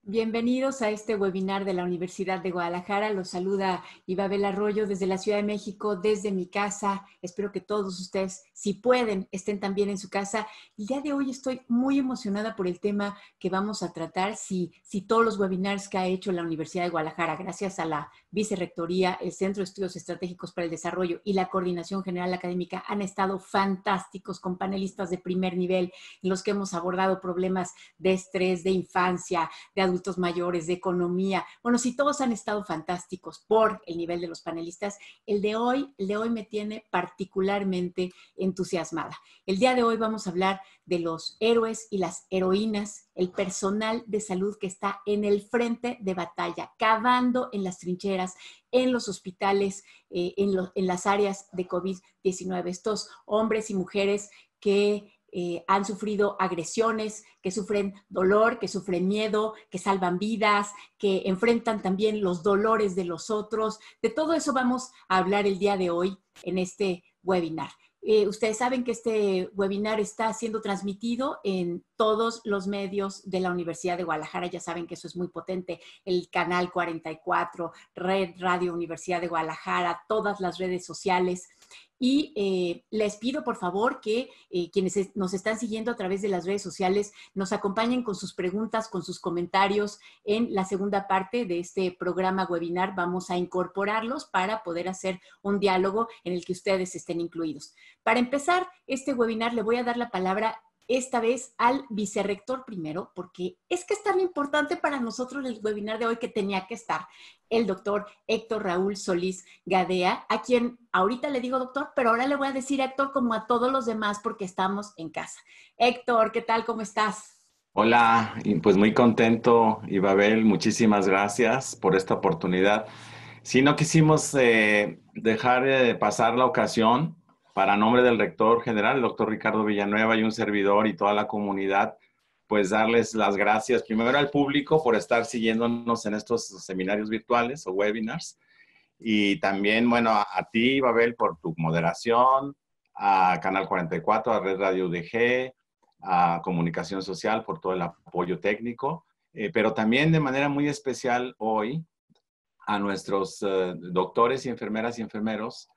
Bienvenidos a este webinar de la Universidad de Guadalajara. Los saluda Ibabel Arroyo desde la Ciudad de México, desde mi casa. Espero que todos ustedes, si pueden, estén también en su casa. El día de hoy estoy muy emocionada por el tema que vamos a tratar. Si todos los webinars que ha hecho la Universidad de Guadalajara, gracias a la Vicerrectoría, el Centro de Estudios Estratégicos para el Desarrollo y la Coordinación General Académica, han estado fantásticos con panelistas de primer nivel en los que hemos abordado problemas de estrés, de infancia, de adultos mayores, de economía. Bueno, si todos han estado fantásticos por el nivel de los panelistas, el de hoy me tiene particularmente entusiasmada. El día de hoy vamos a hablar de los héroes y las heroínas, el personal de salud que está en el frente de batalla, cavando en las trincheras, en los hospitales, en las áreas de COVID-19. Estos hombres y mujeres que han sufrido agresiones, que sufren dolor, que sufren miedo, que salvan vidas, que enfrentan también los dolores de los otros. De todo eso vamos a hablar el día de hoy en este webinar. Ustedes saben que este webinar está siendo transmitido en todos los medios de la Universidad de Guadalajara. Ya saben que eso es muy potente. El canal 44, Red Radio Universidad de Guadalajara, todas las redes sociales. Y les pido, por favor, que quienes nos están siguiendo a través de las redes sociales nos acompañen con sus preguntas, con sus comentarios. En la segunda parte de este programa webinar vamos a incorporarlos para poder hacer un diálogo en el que ustedes estén incluidos. Para empezar este webinar, le voy a dar la palabra esta vez al vicerrector primero, porque es que es tan importante para nosotros el webinar de hoy que tenía que estar el doctor Héctor Raúl Solís Gadea, a quien ahorita le digo doctor, pero ahora le voy a decir Héctor como a todos los demás porque estamos en casa. Héctor, ¿qué tal? ¿Cómo estás? Hola, y pues muy contento, Ibabel, muchísimas gracias por esta oportunidad. Sí, no quisimos dejar pasar la ocasión para nombre del rector general, el doctor Ricardo Villanueva y un servidor y toda la comunidad, pues darles las gracias primero al público por estar siguiéndonos en estos seminarios virtuales o webinars y también, bueno, a ti, Ibabel, por tu moderación, a Canal 44, a Red Radio UDG, a Comunicación Social por todo el apoyo técnico, pero también de manera muy especial hoy a nuestros doctores y enfermeros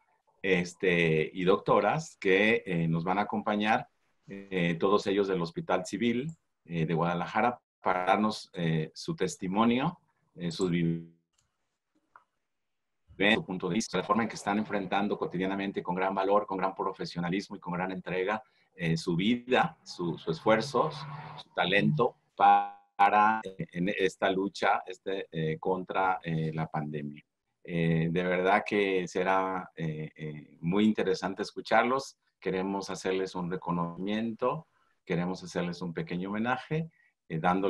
y doctoras que nos van a acompañar, todos ellos del Hospital Civil de Guadalajara, para darnos su testimonio, sus vivencias, su punto de vista, la forma en que están enfrentando cotidianamente con gran valor, con gran profesionalismo y con gran entrega su vida, su esfuerzo, su talento para en esta lucha contra la pandemia. De verdad que será muy interesante escucharlos. Queremos hacerles un reconocimiento, queremos hacerles un pequeño homenaje, dando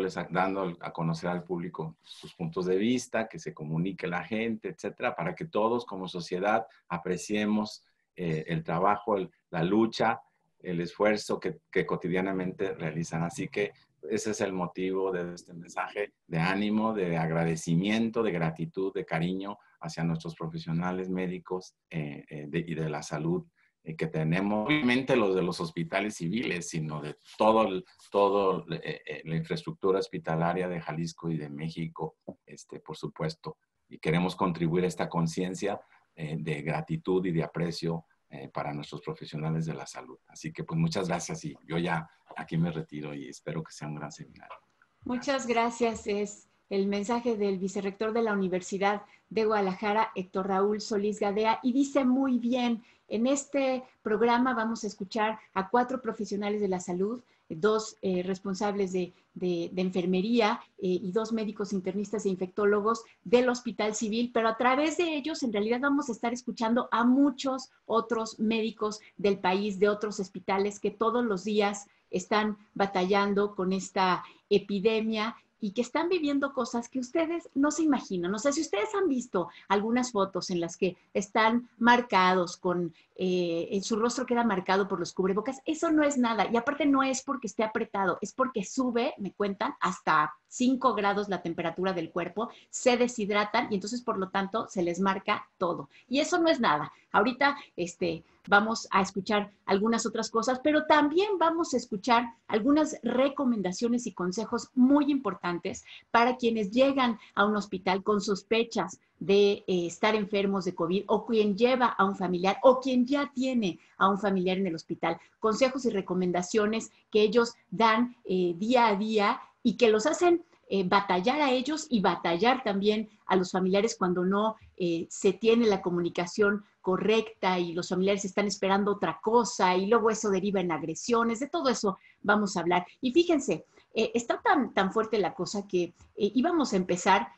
a conocer al público sus puntos de vista, que se comunique la gente, etcétera, para que todos como sociedad apreciemos el trabajo, la lucha, el esfuerzo que cotidianamente realizan. Así que ese es el motivo de este mensaje de ánimo, de agradecimiento, de gratitud, de cariño hacia nuestros profesionales médicos y de la salud que tenemos, obviamente los de los hospitales civiles, sino de todo la infraestructura hospitalaria de Jalisco y de México, por supuesto. Y queremos contribuir a esta conciencia de gratitud y de aprecio para nuestros profesionales de la salud. Así que pues muchas gracias y yo ya aquí me retiro y espero que sea un gran seminario. Muchas gracias. Es el mensaje del vicerrector de la Universidad de Guadalajara, Héctor Raúl Solís Gadea, y dice muy bien, en este programa vamos a escuchar a 4 profesionales de la salud, 2 responsables de enfermería y 2 médicos internistas e infectólogos del Hospital Civil, pero a través de ellos en realidad vamos a estar escuchando a muchos otros médicos del país, de otros hospitales que todos los días están batallando con esta epidemia y que están viviendo cosas que ustedes no se imaginan. No sé si ustedes han visto algunas fotos en las que están marcados en su rostro queda marcado por los cubrebocas. Eso no es nada. Y aparte no es porque esté apretado, es porque sube, me cuentan, hasta 5 grados la temperatura del cuerpo, se deshidratan y entonces por lo tanto se les marca todo. Y eso no es nada. Ahorita vamos a escuchar algunas otras cosas, pero también vamos a escuchar algunas recomendaciones y consejos muy importantes para quienes llegan a un hospital con sospechas de estar enfermos de COVID, o quien lleva a un familiar o quien ya tiene a un familiar en el hospital. Consejos y recomendaciones que ellos dan día a día y que los hacen batallar a ellos y batallar también a los familiares cuando no se tiene la comunicación correcta y los familiares están esperando otra cosa y luego eso deriva en agresiones. De todo eso vamos a hablar. Y fíjense, está tan fuerte la cosa que íbamos a empezar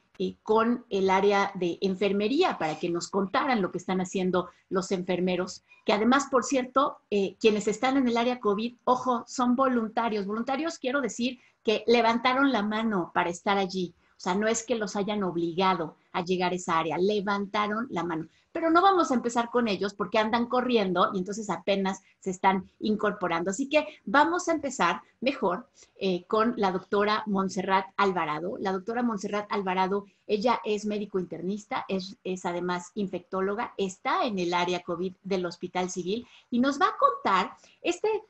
con el área de enfermería para que nos contaran lo que están haciendo los enfermeros, que además, por cierto, quienes están en el área COVID, ojo, son voluntarios. Voluntarios quiero decir que levantaron la mano para estar allí. O sea, no es que los hayan obligado a llegar a esa área, levantaron la mano. Pero no vamos a empezar con ellos porque andan corriendo y entonces apenas se están incorporando. Así que vamos a empezar mejor con la doctora Montserrat Alvarado. La doctora Montserrat Alvarado, ella es médico internista, es además infectóloga, está en el área COVID del Hospital Civil y nos va a contar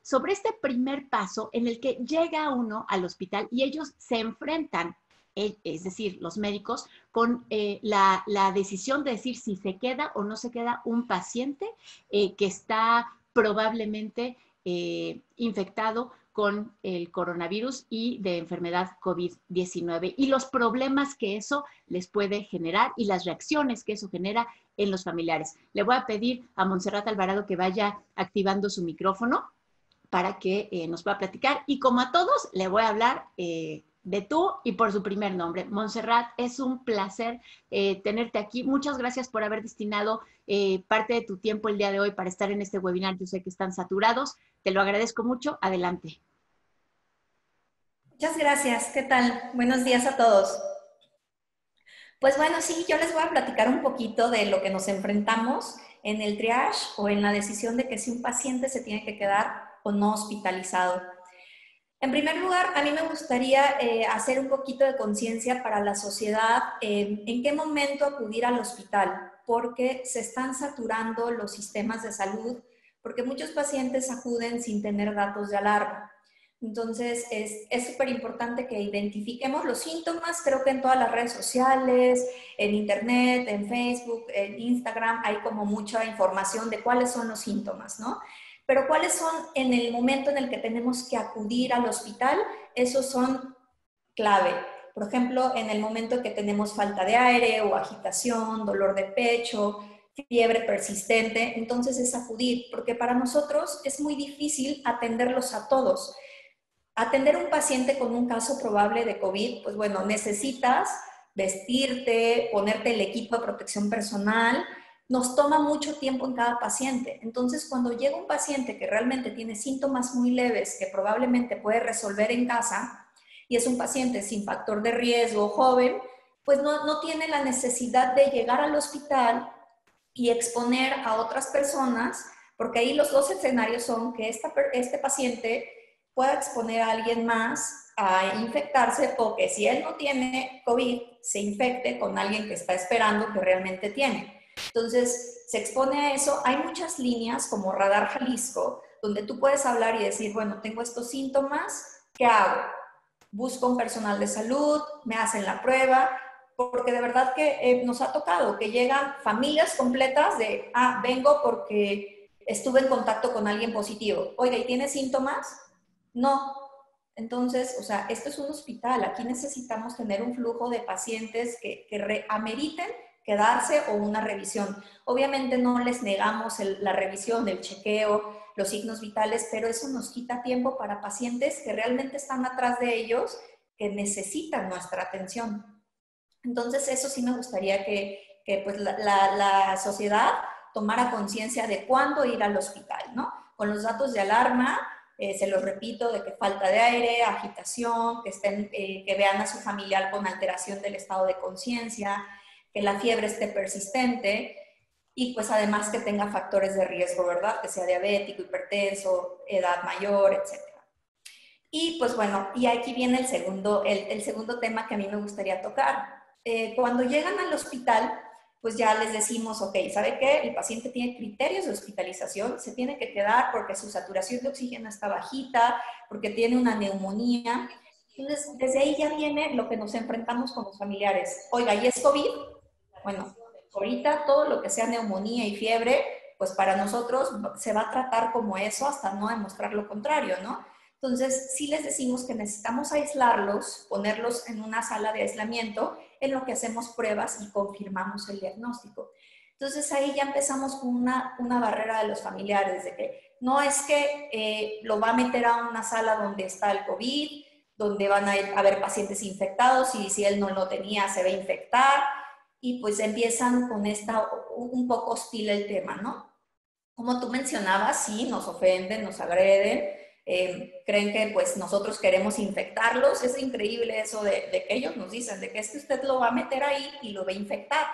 sobre este primer paso en el que llega uno al hospital y ellos se enfrentan, es decir, los médicos, con la decisión de decir si se queda o no se queda un paciente que está probablemente infectado con el coronavirus y de enfermedad COVID-19 y los problemas que eso les puede generar y las reacciones que eso genera en los familiares. Le voy a pedir a Montserrat Alvarado que vaya activando su micrófono para que nos pueda platicar y como a todos le voy a hablar de tú y por su primer nombre. Montserrat, es un placer tenerte aquí. Muchas gracias por haber destinado parte de tu tiempo el día de hoy para estar en este webinar. Yo sé que están saturados. Te lo agradezco mucho. Adelante. Muchas gracias. ¿Qué tal? Buenos días a todos. Pues bueno, sí, yo les voy a platicar un poquito de lo que nos enfrentamos en el triage o en la decisión de que si un paciente se tiene que quedar o no hospitalizado. En primer lugar, a mí me gustaría hacer un poquito de conciencia para la sociedad en qué momento acudir al hospital, porque se están saturando los sistemas de salud, porque muchos pacientes acuden sin tener datos de alarma. Entonces, es súper importante que identifiquemos los síntomas. Creo que en todas las redes sociales, en internet, en Facebook, en Instagram, hay como mucha información de cuáles son los síntomas, ¿no? Pero cuáles son en el momento en el que tenemos que acudir al hospital, esos son clave. Por ejemplo, en el momento en que tenemos falta de aire o agitación, dolor de pecho, fiebre persistente, entonces es acudir, porque para nosotros es muy difícil atenderlos a todos. Atender a un paciente con un caso probable de COVID, pues bueno, necesitas vestirte, ponerte el equipo de protección personal. Nos toma mucho tiempo en cada paciente. Entonces, cuando llega un paciente que realmente tiene síntomas muy leves que probablemente puede resolver en casa y es un paciente sin factor de riesgo, joven, pues no tiene la necesidad de llegar al hospital y exponer a otras personas, porque ahí los dos escenarios son que este paciente pueda exponer a alguien más a infectarse o que si él no tiene COVID, se infecte con alguien que está esperando que realmente tiene. Entonces, se expone a eso. Hay muchas líneas como Radar Jalisco, donde tú puedes hablar y decir, bueno, tengo estos síntomas, ¿qué hago? Busco un personal de salud, me hacen la prueba, porque de verdad que nos ha tocado que llegan familias completas de, vengo porque estuve en contacto con alguien positivo. Oiga, ¿y tiene síntomas? No. Entonces, o sea, esto es un hospital. Aquí necesitamos tener un flujo de pacientes que ameriten quedarse o una revisión. Obviamente no les negamos la revisión, el chequeo, los signos vitales, pero eso nos quita tiempo para pacientes que realmente están atrás de ellos, que necesitan nuestra atención. Entonces, eso sí me gustaría que pues, la sociedad tomara conciencia de cuándo ir al hospital, ¿no? Con los datos de alarma, se los repito, de que falta de aire, agitación, que vean a su familiar con alteración del estado de conciencia, que la fiebre esté persistente y pues además que tenga factores de riesgo, ¿verdad? Que sea diabético, hipertenso, edad mayor, etc. Y pues bueno, y aquí viene el segundo tema que a mí me gustaría tocar. Cuando llegan al hospital, pues ya les decimos, ok, ¿sabe qué? El paciente tiene criterios de hospitalización, se tiene que quedar porque su saturación de oxígeno está bajita, porque tiene una neumonía. Entonces, desde ahí ya viene lo que nos enfrentamos con los familiares. Oiga, ¿y es COVID? Bueno, ahorita todo lo que sea neumonía y fiebre, pues para nosotros se va a tratar como eso hasta no demostrar lo contrario, ¿no? Entonces, sí les decimos que necesitamos aislarlos, ponerlos en una sala de aislamiento, en lo que hacemos pruebas y confirmamos el diagnóstico. Entonces, ahí ya empezamos con una barrera de los familiares, de que no es que lo va a meter a una sala donde está el COVID, donde van a haber pacientes infectados y si él no lo tenía se va a infectar, y pues empiezan con un poco hostil el tema, ¿no? Como tú mencionabas, sí, nos ofenden, nos agreden, creen que pues nosotros queremos infectarlos. Es increíble eso de que ellos nos dicen, de que es que usted lo va a meter ahí y lo va a infectar.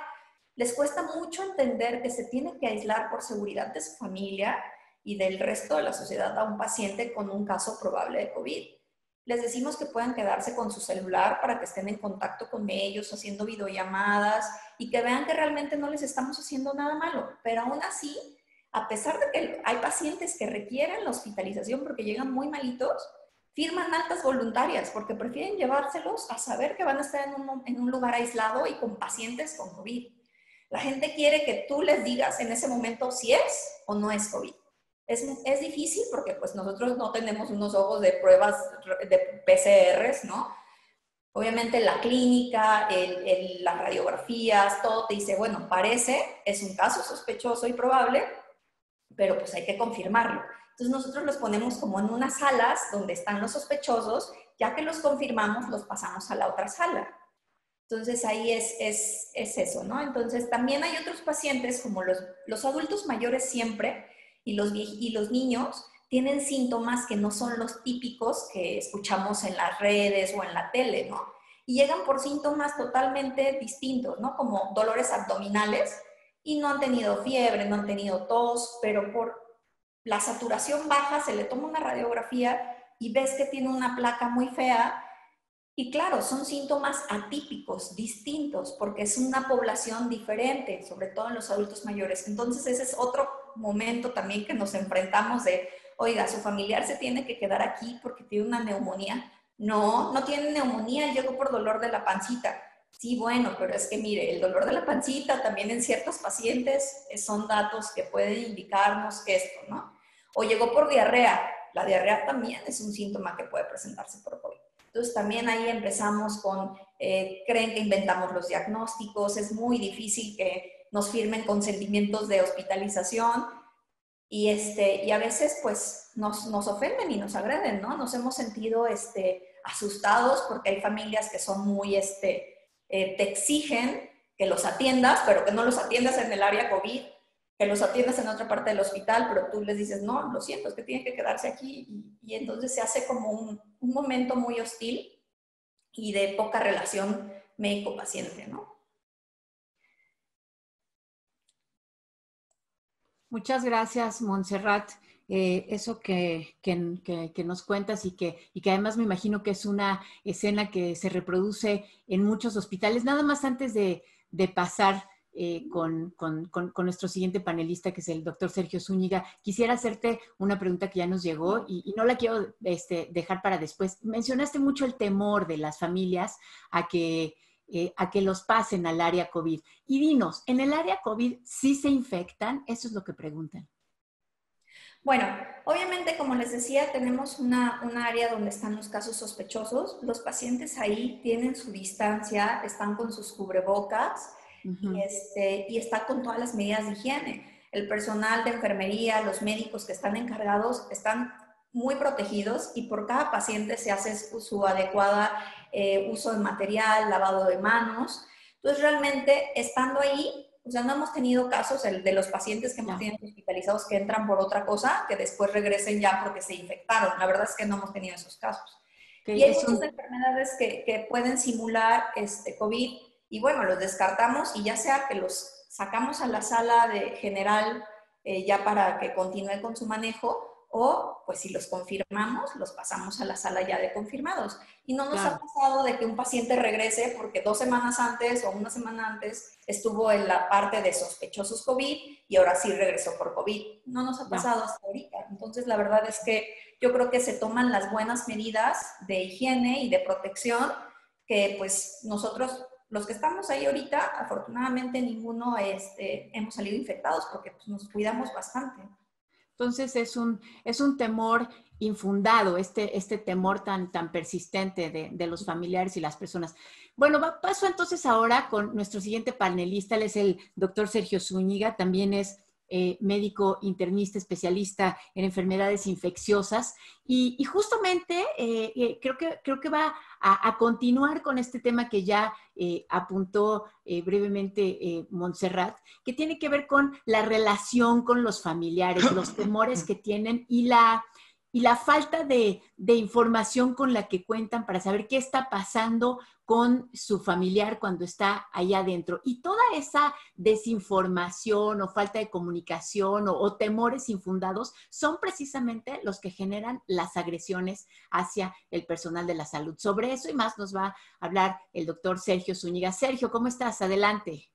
Les cuesta mucho entender que se tiene que aislar por seguridad de su familia y del resto de la sociedad a un paciente con un caso probable de COVID. Les decimos que puedan quedarse con su celular para que estén en contacto con ellos, haciendo videollamadas y que vean que realmente no les estamos haciendo nada malo. Pero aún así, a pesar de que hay pacientes que requieren la hospitalización porque llegan muy malitos, firman altas voluntarias porque prefieren llevárselos a saber que van a estar en un lugar aislado y con pacientes con COVID. La gente quiere que tú les digas en ese momento si es o no es COVID. Es difícil porque pues nosotros no tenemos unos ojos de pruebas de PCRs, ¿no? Obviamente la clínica, las radiografías, todo te dice, bueno, parece, es un caso sospechoso y probable, pero pues hay que confirmarlo. Entonces nosotros los ponemos como en unas salas donde están los sospechosos, ya que los confirmamos, los pasamos a la otra sala. Entonces ahí es eso, ¿no? Entonces también hay otros pacientes como los adultos mayores siempre y los niños tienen síntomas que no son los típicos que escuchamos en las redes o en la tele, ¿no? Y llegan por síntomas totalmente distintos, ¿no? Como dolores abdominales y no han tenido fiebre, no han tenido tos, pero por la saturación baja se le toma una radiografía y ves que tiene una placa muy fea. Y claro, son síntomas atípicos, distintos, porque es una población diferente, sobre todo en los adultos mayores. Entonces ese es otro momento también que nos enfrentamos de, oiga, su familiar se tiene que quedar aquí porque tiene una neumonía. No, no tiene neumonía, llegó por dolor de la pancita. Sí, bueno, pero es que mire, el dolor de la pancita también en ciertos pacientes son datos que pueden indicarnos esto, ¿no? O llegó por diarrea. La diarrea también es un síntoma que puede presentarse por COVID. Entonces también ahí empezamos con, creen que inventamos los diagnósticos, es muy difícil que nos firmen consentimientos de hospitalización y a veces pues nos ofenden y nos agreden, ¿no? Nos hemos sentido asustados porque hay familias que son muy, te exigen que los atiendas, pero que no los atiendas en el área COVID, que los atiendas en otra parte del hospital, pero tú les dices, no, lo siento, es que tienen que quedarse aquí. Y entonces se hace como un momento muy hostil y de poca relación médico-paciente, ¿no? Muchas gracias, Montserrat. Eso que nos cuentas y que además me imagino que es una escena que se reproduce en muchos hospitales. Nada más antes de pasar con nuestro siguiente panelista, que es el doctor Sergio Zúñiga, quisiera hacerte una pregunta que ya nos llegó y no la quiero dejar para después. Mencionaste mucho el temor de las familias a que los pasen al área COVID. Y dinos, ¿en el área COVID sí se infectan? Eso es lo que preguntan. Bueno, obviamente, como les decía, tenemos una área donde están los casos sospechosos. Los pacientes ahí tienen su distancia, están con sus cubrebocas y está con todas las medidas de higiene. El personal de enfermería, los médicos que están encargados están muy protegidos y por cada paciente se hace su adecuada uso de material, lavado de manos. Entonces, realmente, estando ahí, o sea, no hemos tenido casos de los pacientes que hemos tenido hospitalizados que entran por otra cosa, que después regresen ya porque se infectaron. La verdad es que no hemos tenido esos casos. Y hay muchas enfermedades que pueden simular COVID y bueno, los descartamos y ya sea que los sacamos a la sala de general ya para que continúe con su manejo o pues si los confirmamos, los pasamos a la sala ya de confirmados. Y no nos ha Claro. pasado de que un paciente regrese porque 2 semanas antes o una semana antes estuvo en la parte de sospechosos COVID y ahora sí regresó por COVID. No nos ha Ya. pasado hasta ahorita. Entonces, la verdad es que yo creo que se toman las buenas medidas de higiene y de protección que pues nosotros, los que estamos ahí ahorita, afortunadamente ninguno hemos salido infectados porque pues, nos cuidamos bastante. Entonces es un temor infundado, este temor tan persistente de los familiares y las personas. Bueno, paso entonces ahora con nuestro siguiente panelista. Él es el doctor Sergio Zúñiga, también es médico internista, especialista en enfermedades infecciosas. Y justamente creo que va a continuar con este tema que ya apuntó brevemente Montserrat, que tiene que ver con la relación con los familiares, los temores que tienen y la falta de información con la que cuentan para saber qué está pasando con su familiar cuando está allá adentro. Y toda esa desinformación o falta de comunicación o temores infundados son precisamente los que generan las agresiones hacia el personal de la salud. Sobre eso y más nos va a hablar el doctor Sergio Zúñiga. Sergio, ¿cómo estás? Adelante.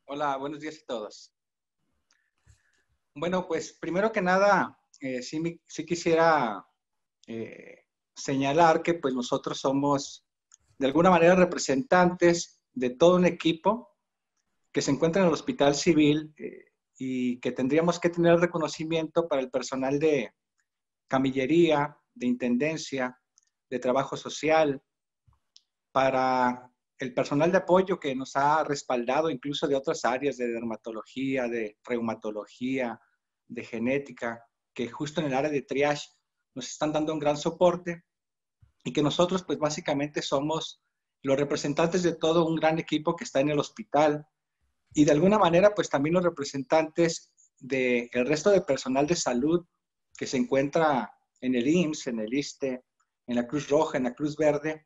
Hola, buenos días a todos. Bueno, pues primero que nada, sí quisiera señalar que pues nosotros somos de alguna manera representantes de todo un equipo que se encuentra en el Hospital Civil y que tendríamos que tener reconocimiento para el personal de camillería, de intendencia, de trabajo social, para el personal de apoyo que nos ha respaldado incluso de otras áreas de dermatología, de reumatología, de genética, que justo en el área de triage nos están dando un gran soporte y que nosotros pues básicamente somos los representantes de todo un gran equipo que está en el hospital y de alguna manera pues también los representantes del resto de personal de salud que se encuentra en el IMSS, en el ISSSTE, en la Cruz Roja, en la Cruz Verde,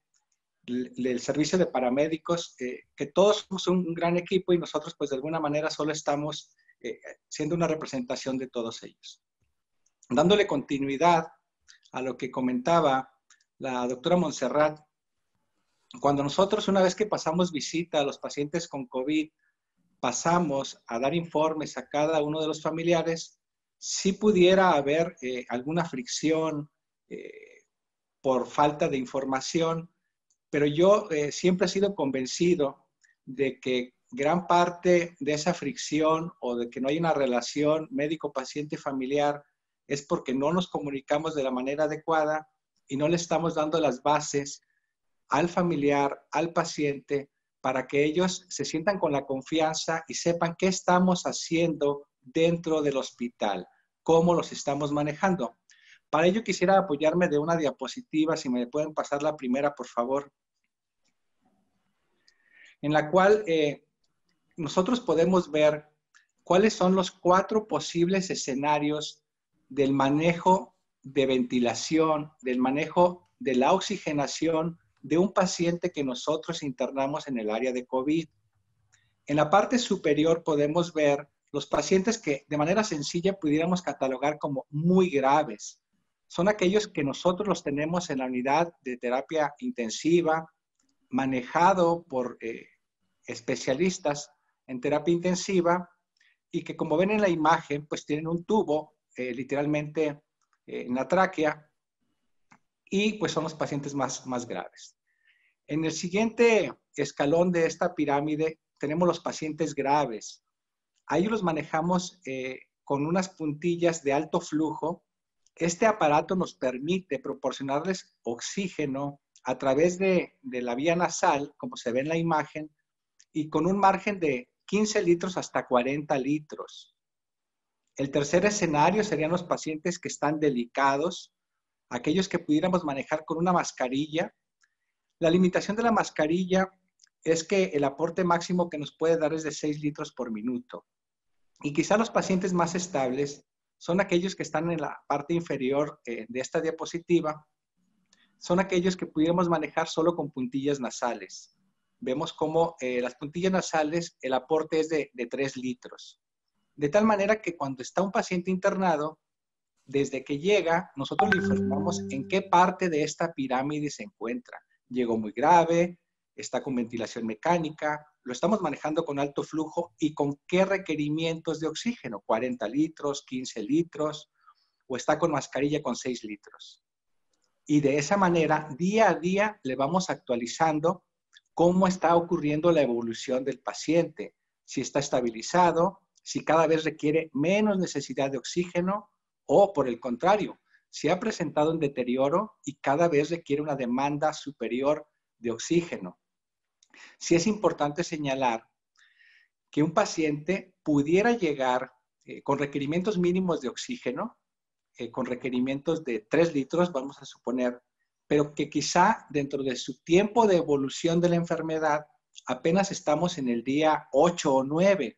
el servicio de paramédicos, que todos somos un gran equipo y nosotros pues de alguna manera solo estamos siendo una representación de todos ellos. Dándole continuidad a lo que comentaba la doctora Montserrat, cuando nosotros una vez que pasamos visita a los pacientes con COVID, pasamos a dar informes a cada uno de los familiares, si pudiera haber alguna fricción por falta de información, pero yo siempre he sido convencido de que gran parte de esa fricción o de que no hay una relación médico-paciente-familiar es porque no nos comunicamos de la manera adecuada y no le estamos dando las bases al familiar, al paciente, para que ellos se sientan con la confianza y sepan qué estamos haciendo dentro del hospital, cómo los estamos manejando. Para ello quisiera apoyarme de una diapositiva, si me pueden pasar la primera, por favor, en la cual nosotros podemos ver cuáles son los 4 posibles escenarios del manejo de ventilación, del manejo de la oxigenación de un paciente que nosotros internamos en el área de COVID. En la parte superior podemos ver los pacientes que de manera sencilla pudiéramos catalogar como muy graves. Son aquellos que nosotros los tenemos en la unidad de terapia intensiva, manejado por especialistas en terapia intensiva y que, como ven en la imagen, pues tienen un tubo literalmente en la tráquea y pues son los pacientes más graves. En el siguiente escalón de esta pirámide tenemos los pacientes graves. Ahí los manejamos con unas puntillas de alto flujo. Este aparato nos permite proporcionarles oxígeno a través de la vía nasal, como se ve en la imagen, y con un margen de 15 litros hasta 40 litros. El tercer escenario serían los pacientes que están delicados, aquellos que pudiéramos manejar con una mascarilla. La limitación de la mascarilla es que el aporte máximo que nos puede dar es de 6 litros por minuto. Y quizá los pacientes más estables son aquellos que están en la parte inferior de esta diapositiva, son aquellos que pudiéramos manejar solo con puntillas nasales. Vemos cómo las puntillas nasales, el aporte es de 3 litros. De tal manera que cuando está un paciente internado, desde que llega, nosotros le informamos en qué parte de esta pirámide se encuentra. Llegó muy grave, está con ventilación mecánica, lo estamos manejando con alto flujo y con qué requerimientos de oxígeno, 40 litros, 15 litros, o está con mascarilla con 6 litros. Y de esa manera, día a día, le vamos actualizando cómo está ocurriendo la evolución del paciente, si está estabilizado, si cada vez requiere menos necesidad de oxígeno o, por el contrario, si ha presentado un deterioro y cada vez requiere una demanda superior de oxígeno. Sí es importante señalar que un paciente pudiera llegar con requerimientos mínimos de oxígeno, con requerimientos de 3 litros, vamos a suponer, pero que quizá dentro de su tiempo de evolución de la enfermedad apenas estamos en el día 8 o 9.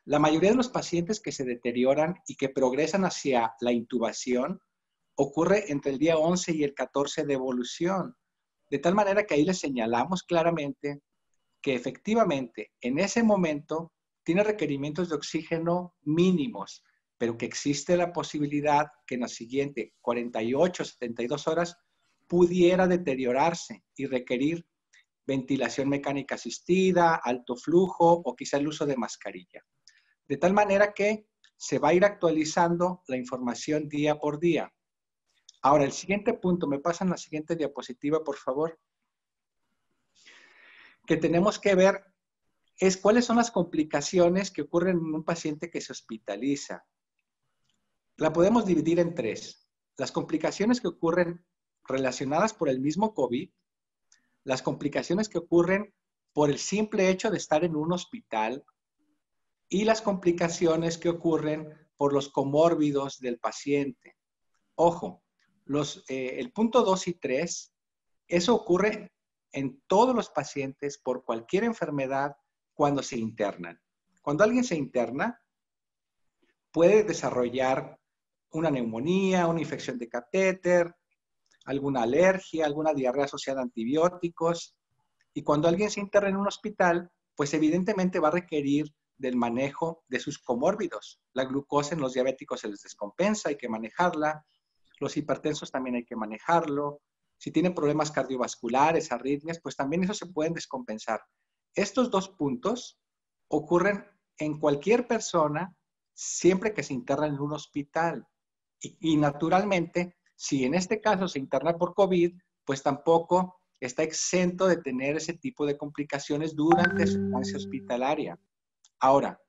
La mayoría de los pacientes que se deterioran y que progresan hacia la intubación ocurre entre el día 11 y el 14 de evolución. De tal manera que ahí les señalamos claramente que efectivamente en ese momento tiene requerimientos de oxígeno mínimos, pero que existe la posibilidad que en la siguiente 48, 72 horas pudiera deteriorarse y requerir ventilación mecánica asistida, alto flujo o quizá el uso de mascarilla. De tal manera que se va a ir actualizando la información día por día. Ahora, el siguiente punto, me pasan la siguiente diapositiva, por favor, que tenemos que ver es cuáles son las complicaciones que ocurren en un paciente que se hospitaliza. La podemos dividir en 3. Las complicaciones que ocurren relacionadas por el mismo COVID, las complicaciones que ocurren por el simple hecho de estar en un hospital y las complicaciones que ocurren por los comórbidos del paciente. Ojo, el punto 2 y 3, eso ocurre en todos los pacientes por cualquier enfermedad cuando se internan. Cuando alguien se interna, puede desarrollar una neumonía, una infección de catéter, alguna alergia, alguna diarrea asociada a antibióticos. Y cuando alguien se interna en un hospital, pues evidentemente va a requerir del manejo de sus comórbidos. La glucosa en los diabéticos se les descompensa, hay que manejarla. Los hipertensos también hay que manejarlo. Si tienen problemas cardiovasculares, arritmias, pues también eso se pueden descompensar. Estos 2 puntos ocurren en cualquier persona siempre que se interna en un hospital. Y naturalmente, si en este caso se interna por COVID, pues tampoco está exento de tener ese tipo de complicaciones durante su estancia hospitalaria. Ahora,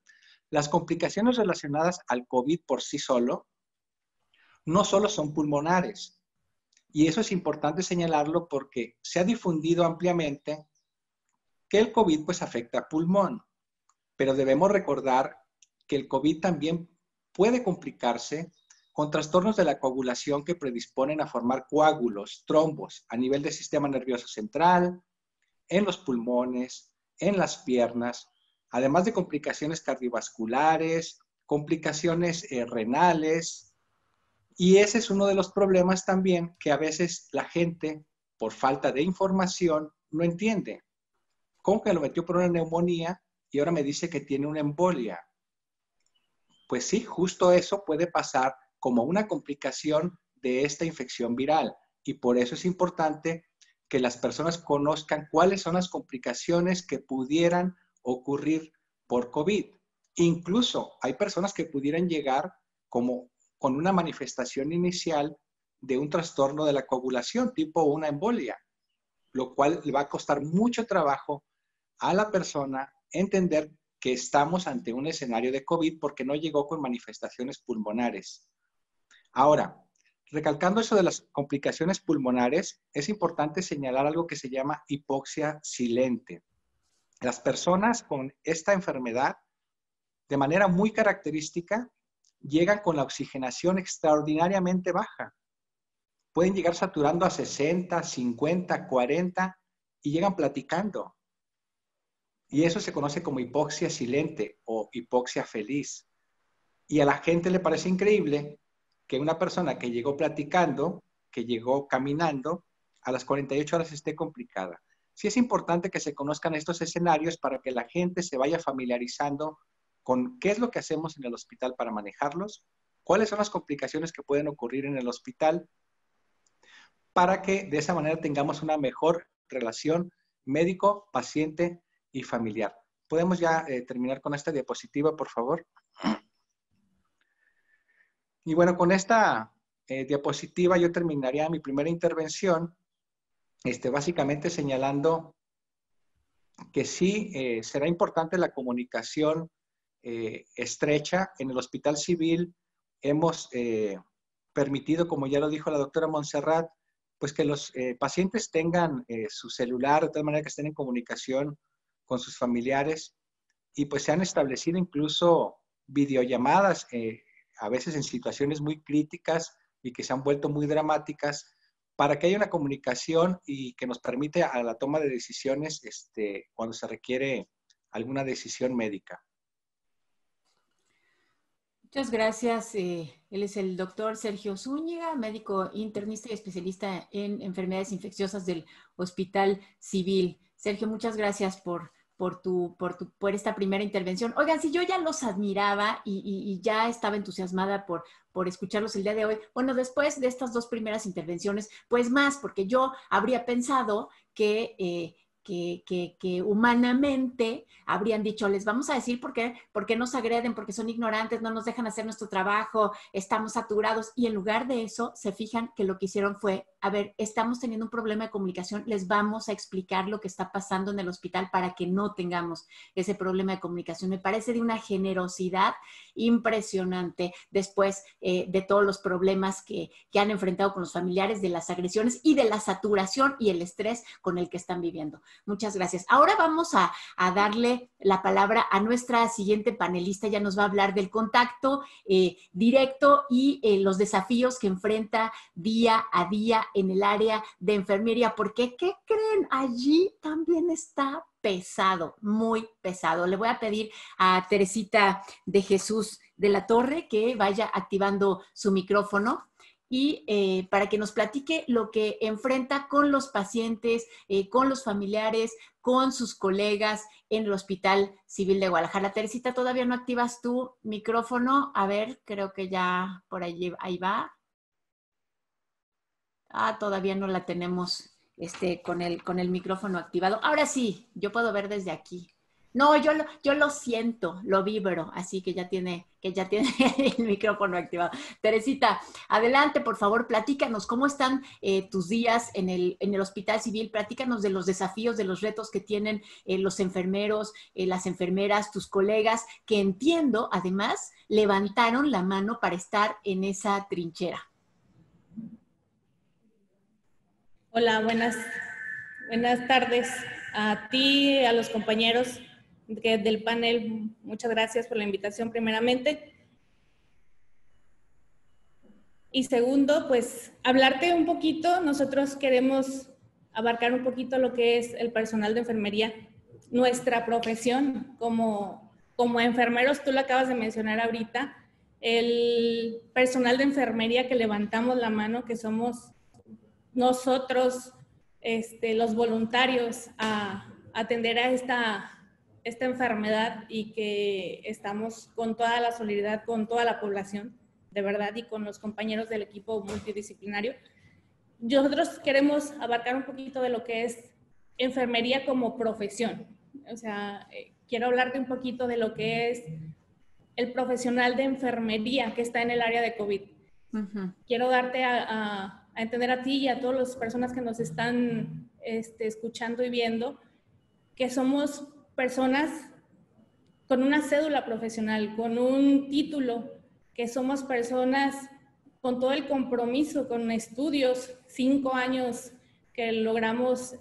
las complicaciones relacionadas al COVID por sí solo no solo son pulmonares. Y eso es importante señalarlo porque se ha difundido ampliamente que el COVID pues afecta a pulmón. Pero debemos recordar que el COVID también puede complicarse con trastornos de la coagulación que predisponen a formar coágulos, trombos, a nivel del sistema nervioso central, en los pulmones, en las piernas, además de complicaciones cardiovasculares, complicaciones renales. Y ese es uno de los problemas también que a veces la gente, por falta de información, no entiende. ¿Cómo que lo metió por una neumonía y ahora me dice que tiene una embolia? Pues sí, justo eso puede pasar como una complicación de esta infección viral. Y por eso es importante que las personas conozcan cuáles son las complicaciones que pudieran ocurrir por COVID. Incluso hay personas que pudieran llegar como con una manifestación inicial de un trastorno de la coagulación, tipo una embolia, lo cual le va a costar mucho trabajo a la persona entender que estamos ante un escenario de COVID porque no llegó con manifestaciones pulmonares. Ahora, recalcando eso de las complicaciones pulmonares, es importante señalar algo que se llama hipoxia silente. Las personas con esta enfermedad, de manera muy característica, llegan con la oxigenación extraordinariamente baja. Pueden llegar saturando a 60, 50, 40 y llegan platicando. Y eso se conoce como hipoxia silente o hipoxia feliz. Y a la gente le parece increíble que una persona que llegó platicando, que llegó caminando, a las 48 horas esté complicada. Sí es importante que se conozcan estos escenarios para que la gente se vaya familiarizando con qué es lo que hacemos en el hospital para manejarlos, cuáles son las complicaciones que pueden ocurrir en el hospital para que de esa manera tengamos una mejor relación médico, paciente y familiar. ¿Podemos ya terminar con esta diapositiva, por favor? Y bueno, con esta diapositiva yo terminaría mi primera intervención, básicamente señalando que sí será importante la comunicación estrecha. En el Hospital Civil hemos permitido, como ya lo dijo la doctora Montserrat, pues que los pacientes tengan su celular de tal manera que estén en comunicación con sus familiares, y pues se han establecido incluso videollamadas, a veces en situaciones muy críticas y que se han vuelto muy dramáticas, para que haya una comunicación y que nos permite a la toma de decisiones cuando se requiere alguna decisión médica. Muchas gracias. Él es el doctor Sergio Zúñiga, médico internista y especialista en enfermedades infecciosas del Hospital Civil. Sergio, muchas gracias por esta primera intervención. Oigan, si yo ya los admiraba y ya estaba entusiasmada por escucharlos el día de hoy, bueno, después de estas dos primeras intervenciones, pues más, porque yo habría pensado que humanamente habrían dicho, les vamos a decir por qué nos agreden, porque son ignorantes, no nos dejan hacer nuestro trabajo, estamos saturados, y en lugar de eso se fijan que lo que hicieron fue, a ver, estamos teniendo un problema de comunicación, les vamos a explicar lo que está pasando en el hospital para que no tengamos ese problema de comunicación. Me parece de una generosidad impresionante después de todos los problemas que han enfrentado con los familiares, de las agresiones y de la saturación y el estrés con el que están viviendo. Muchas gracias. Ahora vamos a darle la palabra a nuestra siguiente panelista. Ya nos va a hablar del contacto directo y los desafíos que enfrenta día a día en el área de enfermería. Porque, ¿qué creen? Allí también está pesado, muy pesado. Le voy a pedir a Teresita de Jesús de la Torre que vaya activando su micrófono y para que nos platique lo que enfrenta con los pacientes, con los familiares, con sus colegas en el Hospital Civil de Guadalajara. Teresita, ¿todavía no activas tu micrófono? A ver, creo que ya por allí, ahí va. Todavía no la tenemos con el micrófono activado. Ahora sí, yo puedo ver desde aquí. No, yo lo siento, lo vibro, así que ya tiene el micrófono activado. Teresita, adelante, por favor, platícanos cómo están tus días en el Hospital Civil, platícanos de los desafíos, de los retos que tienen los enfermeros, las enfermeras, tus colegas, que entiendo, además, levantaron la mano para estar en esa trinchera. Hola, buenas tardes a ti, a los compañeros del panel. Muchas gracias por la invitación primeramente. Y segundo, pues hablarte un poquito. Nosotros queremos abarcar un poquito lo que es el personal de enfermería, nuestra profesión como enfermeros. Tú lo acabas de mencionar ahorita, el personal de enfermería que levantamos la mano, que somos nosotros, los voluntarios a atender a esta enfermedad, y que estamos con toda la solidaridad con toda la población, de verdad, y con los compañeros del equipo multidisciplinario. Nosotros queremos abarcar un poquito de lo que es enfermería como profesión. O sea, quiero hablarte un poquito de lo que es el profesional de enfermería que está en el área de COVID. Uh-huh. Quiero darte a entender a ti y a todas las personas que nos están escuchando y viendo, que somos personas con una cédula profesional, con un título, que somos personas con todo el compromiso, con estudios, 5 años que logramos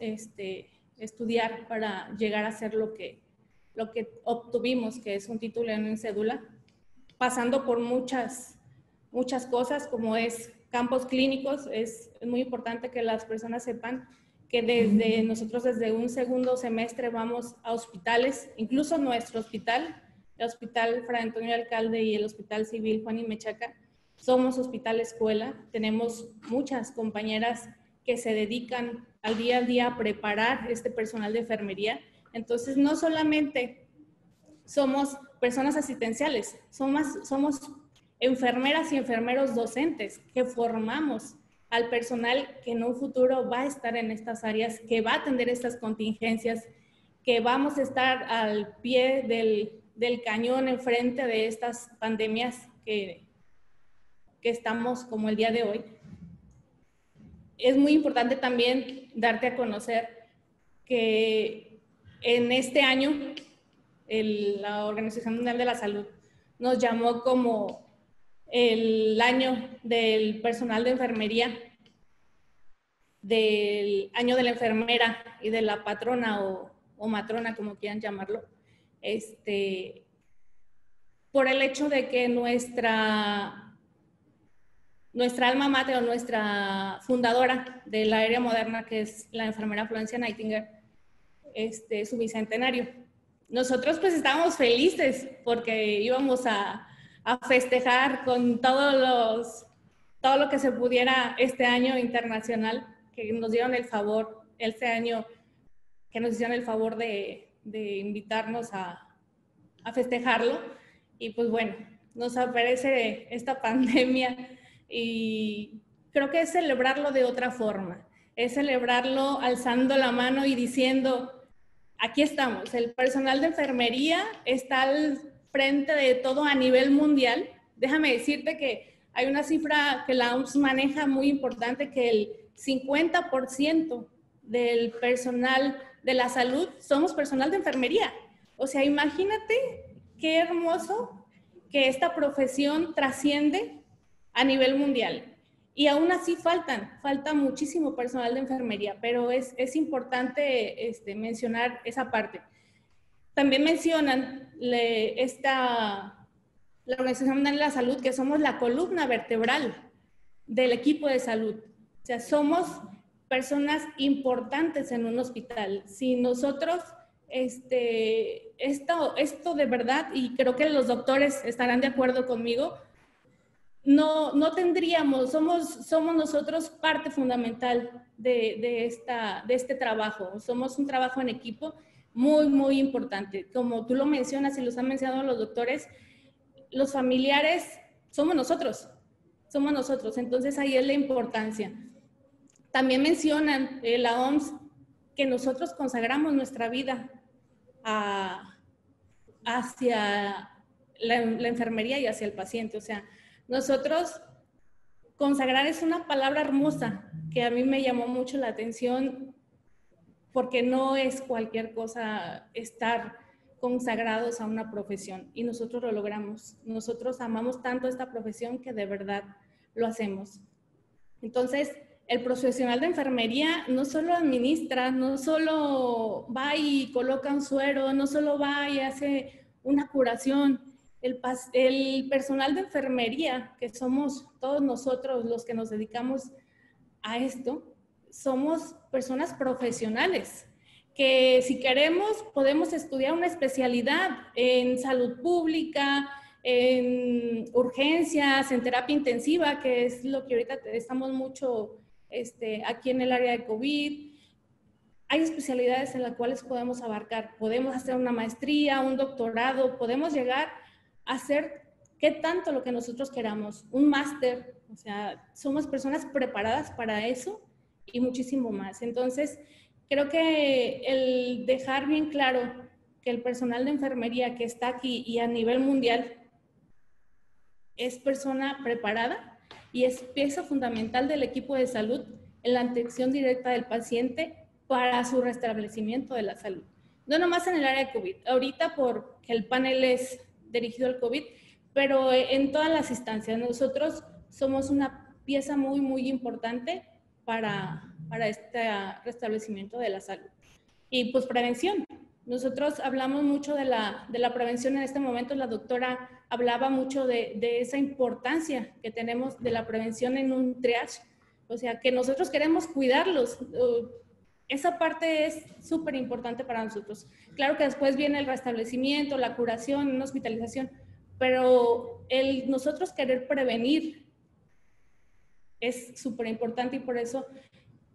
estudiar para llegar a ser lo que obtuvimos, que es un título en una cédula, pasando por muchas cosas, como es campos clínicos. Es muy importante que las personas sepan que nosotros desde un segundo semestre vamos a hospitales, incluso nuestro hospital, el Hospital Fray Antonio Alcalde y el Hospital Civil Juan y Menchaca, somos hospital escuela. Tenemos muchas compañeras que se dedican al día a día a preparar este personal de enfermería. Entonces, no solamente somos personas asistenciales, somos enfermeras y enfermeros docentes que formamos al personal que en un futuro va a estar en estas áreas, que va a atender estas contingencias, que vamos a estar al pie del cañón enfrente de estas pandemias que estamos como el día de hoy. Es muy importante también darte a conocer que en este año la Organización Mundial de la Salud nos llamó como el año del personal de enfermería, del año de la enfermera y de la patrona o matrona, como quieran llamarlo, por el hecho de que nuestra alma mater o nuestra fundadora de la era moderna, que es la enfermera Florencia Nightingale, su bicentenario. Nosotros pues estábamos felices porque íbamos a festejar con todo lo que se pudiera este año internacional, que nos dieron el favor, este año que nos hicieron el favor de invitarnos a festejarlo. Y pues bueno, nos aparece esta pandemia y creo que es celebrarlo de otra forma, es celebrarlo alzando la mano y diciendo, aquí estamos, el personal de enfermería está al frente de todo a nivel mundial. Déjame decirte que hay una cifra que la OMS maneja muy importante, que el 50% del personal de la salud somos personal de enfermería. O sea, imagínate qué hermoso que esta profesión trasciende a nivel mundial. Y aún así falta muchísimo personal de enfermería, pero es importante mencionar esa parte. También mencionan la Organización Mundial de la Salud, que somos la columna vertebral del equipo de salud. O sea, somos personas importantes en un hospital. Si nosotros, esto de verdad, y creo que los doctores estarán de acuerdo conmigo, no tendríamos, somos nosotros parte fundamental de este trabajo. Somos un trabajo en equipo muy, muy importante. Como tú lo mencionas y los han mencionado los doctores, los familiares somos nosotros. Entonces ahí es la importancia. También mencionan la OMS que nosotros consagramos nuestra vida hacia la enfermería y hacia el paciente. O sea, nosotros, consagrar es una palabra hermosa que a mí me llamó mucho la atención porque no es cualquier cosa estar consagrados a una profesión y nosotros lo logramos. Nosotros amamos tanto esta profesión que de verdad lo hacemos. Entonces, el profesional de enfermería no solo administra, no solo va y coloca un suero, no solo va y hace una curación. El personal de enfermería, que somos todos nosotros los que nos dedicamos a esto, somos personas profesionales que si queremos podemos estudiar una especialidad en salud pública, en urgencias, en terapia intensiva, que es lo que ahorita estamos mucho aquí en el área de COVID. Hay especialidades en las cuales podemos abarcar, podemos hacer una maestría, un doctorado, podemos llegar a hacer qué tanto lo que nosotros queramos, un máster. O sea, somos personas preparadas para eso y muchísimo más. Entonces, creo que el dejar bien claro que el personal de enfermería que está aquí y a nivel mundial es persona preparada y es pieza fundamental del equipo de salud en la atención directa del paciente para su restablecimiento de la salud. No nomás en el área de COVID, ahorita porque el panel es dirigido al COVID, pero en todas las instancias. Nosotros somos una pieza muy, muy importante para este restablecimiento de la salud. Y pues prevención. Nosotros hablamos mucho de la prevención en este momento. La doctora hablaba mucho de esa importancia que tenemos de la prevención en un triage. O sea, que nosotros queremos cuidarlos. Esa parte es súper importante para nosotros. Claro que después viene el restablecimiento, la curación, una hospitalización, pero nosotros querer prevenir es súper importante y por eso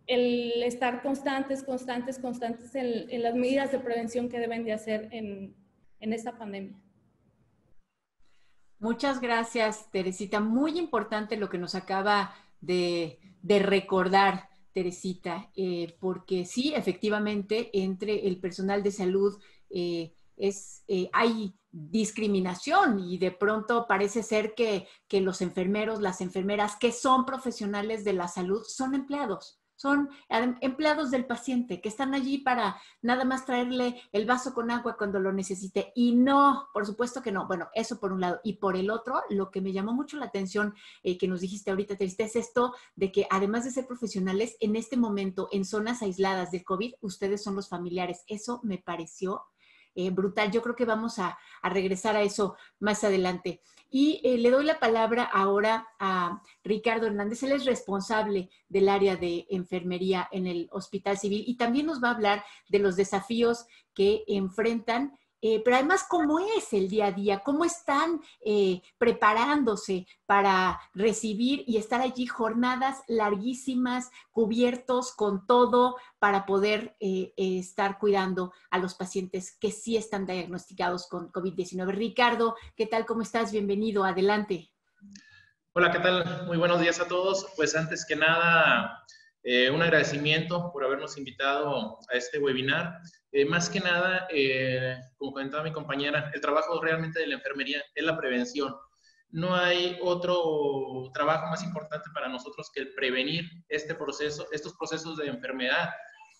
el estar constantes en las medidas de prevención que deben de hacer en esta pandemia. Muchas gracias, Teresita. Muy importante lo que nos acaba de recordar, Teresita, porque sí, efectivamente, entre el personal de salud hay discriminación y de pronto parece ser que los enfermeros, las enfermeras que son profesionales de la salud son empleados. Son empleados del paciente que están allí para nada más traerle el vaso con agua cuando lo necesite. Y no, por supuesto que no. Bueno, eso por un lado. Y por el otro, lo que me llamó mucho la atención que nos dijiste ahorita, Teresa, es esto de que además de ser profesionales, en este momento, en zonas aisladas del COVID, ustedes son los familiares. Eso me pareció brutal. Yo creo que vamos a regresar a eso más adelante. Y le doy la palabra ahora a Ricardo Hernández. Él es responsable del área de enfermería en el Hospital Civil y también nos va a hablar de los desafíos que enfrentan, pero además cómo es el día a día, cómo están preparándose para recibir y estar allí jornadas larguísimas, cubiertos con todo para poder estar cuidando a los pacientes que sí están diagnosticados con COVID-19. Ricardo, ¿qué tal? ¿Cómo estás? Bienvenido, adelante. Hola, ¿qué tal? Muy buenos días a todos. Pues antes que nada, un agradecimiento por habernos invitado a este webinar. Más que nada, como comentaba mi compañera, el trabajo realmente de la enfermería es la prevención. No hay otro trabajo más importante para nosotros que el prevenir estos procesos de enfermedad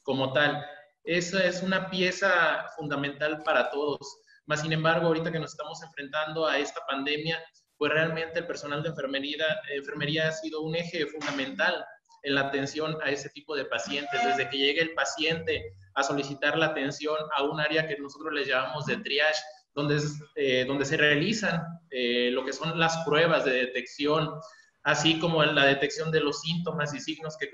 como tal. Esa es una pieza fundamental para todos. Más sin embargo, ahorita que nos estamos enfrentando a esta pandemia, pues realmente el personal de enfermería ha sido un eje fundamental en la atención a ese tipo de pacientes. Desde que llegue el paciente a solicitar la atención a un área que nosotros le llamamos de triage, donde se realizan lo que son las pruebas de detección, así como la detección de los síntomas y signos que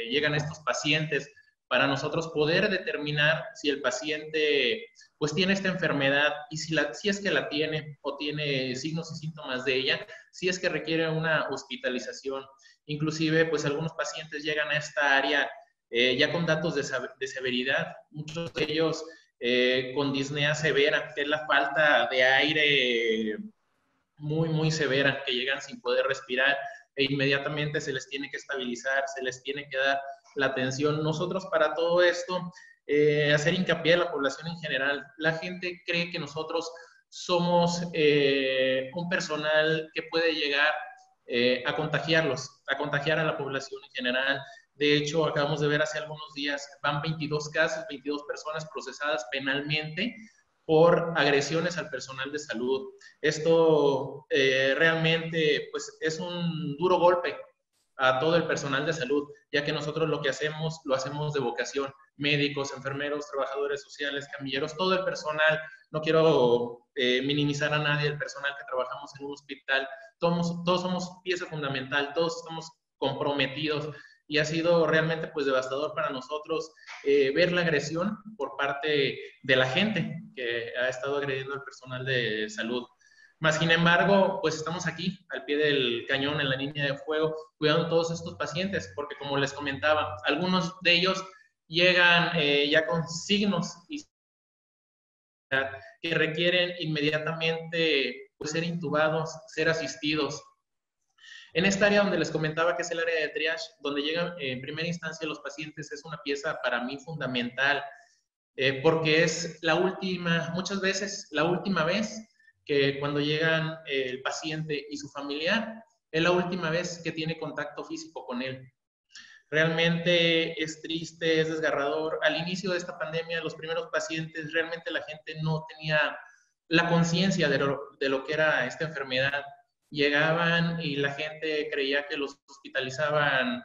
llegan a estos pacientes, para nosotros poder determinar si el paciente pues tiene esta enfermedad y si es que la tiene o tiene signos y síntomas de ella, si es que requiere una hospitalización. Inclusive pues algunos pacientes llegan a esta área ya con datos de severidad, muchos de ellos con disnea severa, que es la falta de aire muy, muy severa, que llegan sin poder respirar e inmediatamente se les tiene que estabilizar, se les tiene que dar la atención. Nosotros para todo esto, hacer hincapié a la población en general. La gente cree que nosotros somos un personal que puede llegar a contagiarlos, a contagiar a la población en general. De hecho, acabamos de ver hace algunos días, van 22 casos, 22 personas procesadas penalmente por agresiones al personal de salud. Esto realmente pues, es un duro golpe a todo el personal de salud, ya que nosotros lo que hacemos, lo hacemos de vocación, médicos, enfermeros, trabajadores sociales, camilleros, todo el personal, no quiero minimizar a nadie, el personal que trabajamos en un hospital, todos somos pieza fundamental, todos estamos comprometidos y ha sido realmente pues devastador para nosotros ver la agresión por parte de la gente que ha estado agrediendo al personal de salud. Más sin embargo, pues estamos aquí al pie del cañón en la línea de fuego cuidando a todos estos pacientes, porque como les comentaba, algunos de ellos llegan ya con signos que requieren inmediatamente pues, ser intubados, ser asistidos. En esta área donde les comentaba que es el área de triage, donde llegan en primera instancia los pacientes, es una pieza para mí fundamental, porque es la última, muchas veces, la última vez que cuando llegan el paciente y su familiar, es la última vez que tiene contacto físico con él. Realmente es triste, es desgarrador. Al inicio de esta pandemia, los primeros pacientes, realmente la gente no tenía la conciencia de lo que era esta enfermedad. Llegaban y la gente creía que los hospitalizaban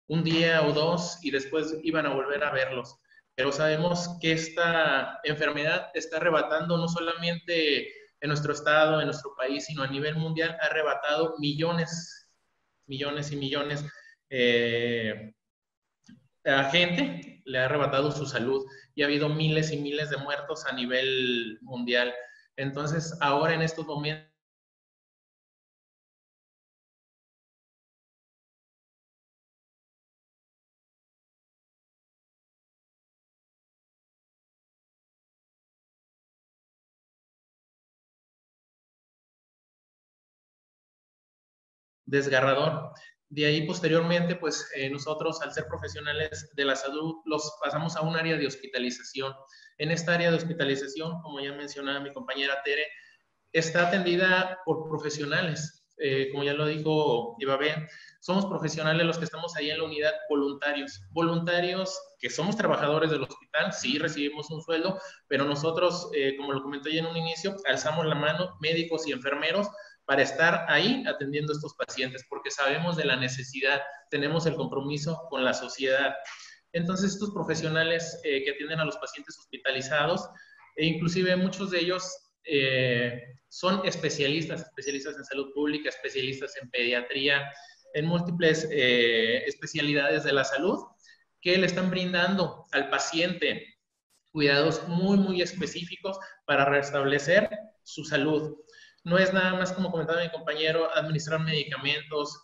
un día o dos y después iban a volver a verlos. Pero sabemos que esta enfermedad está arrebatando no solamente en nuestro estado, en nuestro país, sino a nivel mundial, ha arrebatado millones, millones y millones a gente, le ha arrebatado su salud y ha habido miles y miles de muertos a nivel mundial. Entonces, ahora en estos momentos, desgarrador. De ahí posteriormente, pues nosotros al ser profesionales de la salud los pasamos a un área de hospitalización. En esta área de hospitalización, como ya mencionaba mi compañera Tere, está atendida por profesionales. Como ya lo dijo Ibabel, somos profesionales los que estamos ahí en la unidad, voluntarios que somos trabajadores del hospital, sí recibimos un sueldo, pero nosotros, como lo comenté ya en un inicio, alzamos la mano, médicos y enfermeros, para estar ahí atendiendo a estos pacientes, porque sabemos de la necesidad, tenemos el compromiso con la sociedad. Entonces, estos profesionales que atienden a los pacientes hospitalizados, e inclusive muchos de ellos son especialistas en salud pública, especialistas en pediatría, en múltiples especialidades de la salud, que le están brindando al paciente cuidados muy, muy específicos para restablecer su salud. No es nada más, como comentaba mi compañero, administrar medicamentos,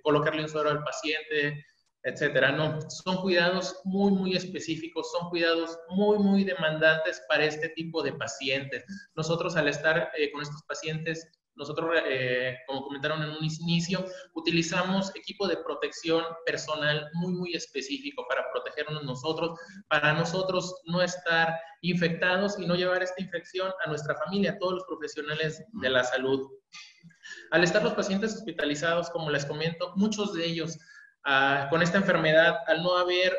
colocarle un suero al paciente, etcétera. No, son cuidados muy, muy específicos, son cuidados muy, muy demandantes para este tipo de pacientes. Nosotros, al estar con estos pacientes, nosotros, como comentaron en un inicio, utilizamos equipo de protección personal muy, muy específico para protegernos nosotros, para nosotros no estar infectados y no llevar esta infección a nuestra familia, a todos los profesionales de la salud. Al estar los pacientes hospitalizados, como les comento, muchos de ellos con esta enfermedad, al no haber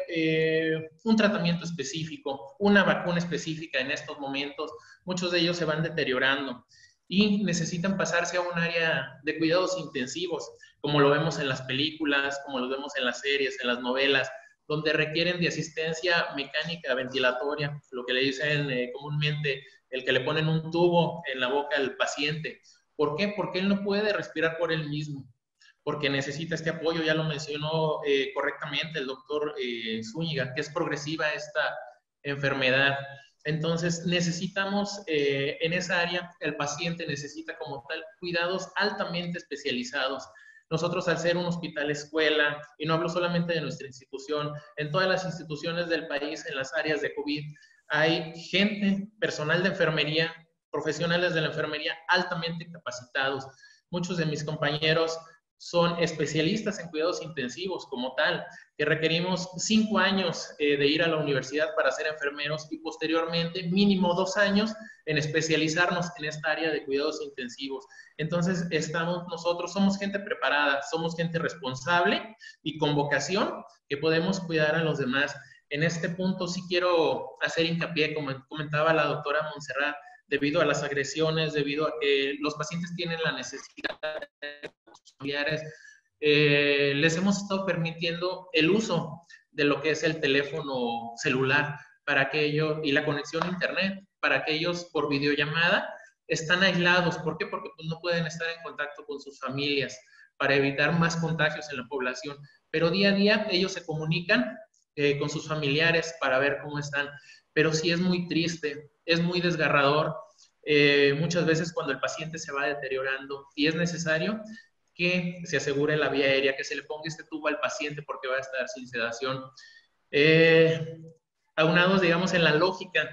un tratamiento específico, una vacuna específica en estos momentos, muchos de ellos se van deteriorando y necesitan pasarse a un área de cuidados intensivos, como lo vemos en las películas, como lo vemos en las series, en las novelas, donde requieren de asistencia mecánica ventilatoria, lo que le dicen comúnmente el que le ponen un tubo en la boca al paciente. ¿Por qué? Porque él no puede respirar por él mismo, porque necesita este apoyo, ya lo mencionó correctamente el doctor Zúñiga, que es progresiva esta enfermedad. Entonces, necesitamos en esa área, el paciente necesita como tal cuidados altamente especializados. Nosotros, al ser un hospital escuela, y no hablo solamente de nuestra institución, en todas las instituciones del país, en las áreas de COVID, hay gente, personal de enfermería, profesionales de la enfermería altamente capacitados. Muchos de mis compañeros son especialistas en cuidados intensivos como tal, que requerimos 5 años de ir a la universidad para ser enfermeros y posteriormente mínimo 2 años en especializarnos en esta área de cuidados intensivos. Entonces, nosotros somos gente preparada, somos gente responsable y con vocación que podemos cuidar a los demás. En este punto sí quiero hacer hincapié, como comentaba la doctora Montserrat, debido a las agresiones, debido a que los pacientes tienen la necesidad de familiares, les hemos estado permitiendo el uso de lo que es el teléfono celular para que ellos, y la conexión a internet, para que ellos por videollamada están aislados. ¿Por qué? Porque pues, no pueden estar en contacto con sus familias para evitar más contagios en la población. Pero día a día ellos se comunican con sus familiares para ver cómo están. Pero sí es muy triste, es muy desgarrador. Muchas veces cuando el paciente se va deteriorando y es necesario que se asegure la vía aérea, que se le ponga este tubo al paciente porque va a estar sin sedación. Aunados, digamos, en la lógica,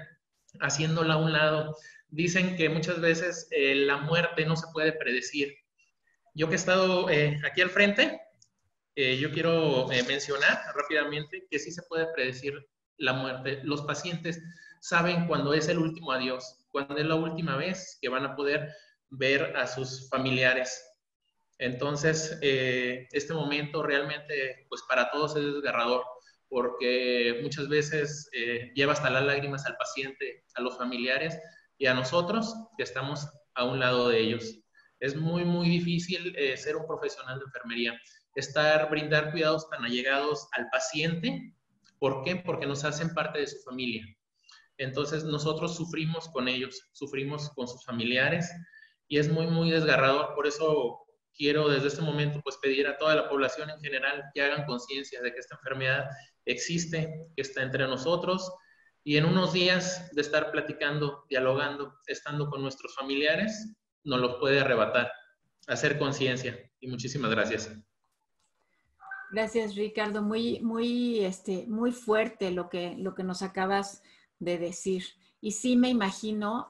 haciéndola a un lado, dicen que muchas veces la muerte no se puede predecir. Yo que he estado aquí al frente, yo quiero mencionar rápidamente que sí se puede predecir la muerte. Los pacientes saben cuándo es el último adiós, cuándo es la última vez que van a poder ver a sus familiares. Entonces, este momento realmente, pues para todos es desgarrador, porque muchas veces lleva hasta las lágrimas al paciente, a los familiares y a nosotros que estamos a un lado de ellos. Es muy, muy difícil ser un profesional de enfermería, brindar cuidados tan allegados al paciente. ¿Por qué? Porque nos hacen parte de su familia. Entonces, nosotros sufrimos con ellos, sufrimos con sus familiares y es muy, muy desgarrador. Por eso quiero desde este momento pues pedir a toda la población en general que hagan conciencia de que esta enfermedad existe, que está entre nosotros y en unos días de estar platicando, dialogando, estando con nuestros familiares, nos los puede arrebatar. Hacer conciencia y muchísimas gracias. Gracias, Ricardo. Muy, muy, muy fuerte lo que nos acabas de decir. Y sí me imagino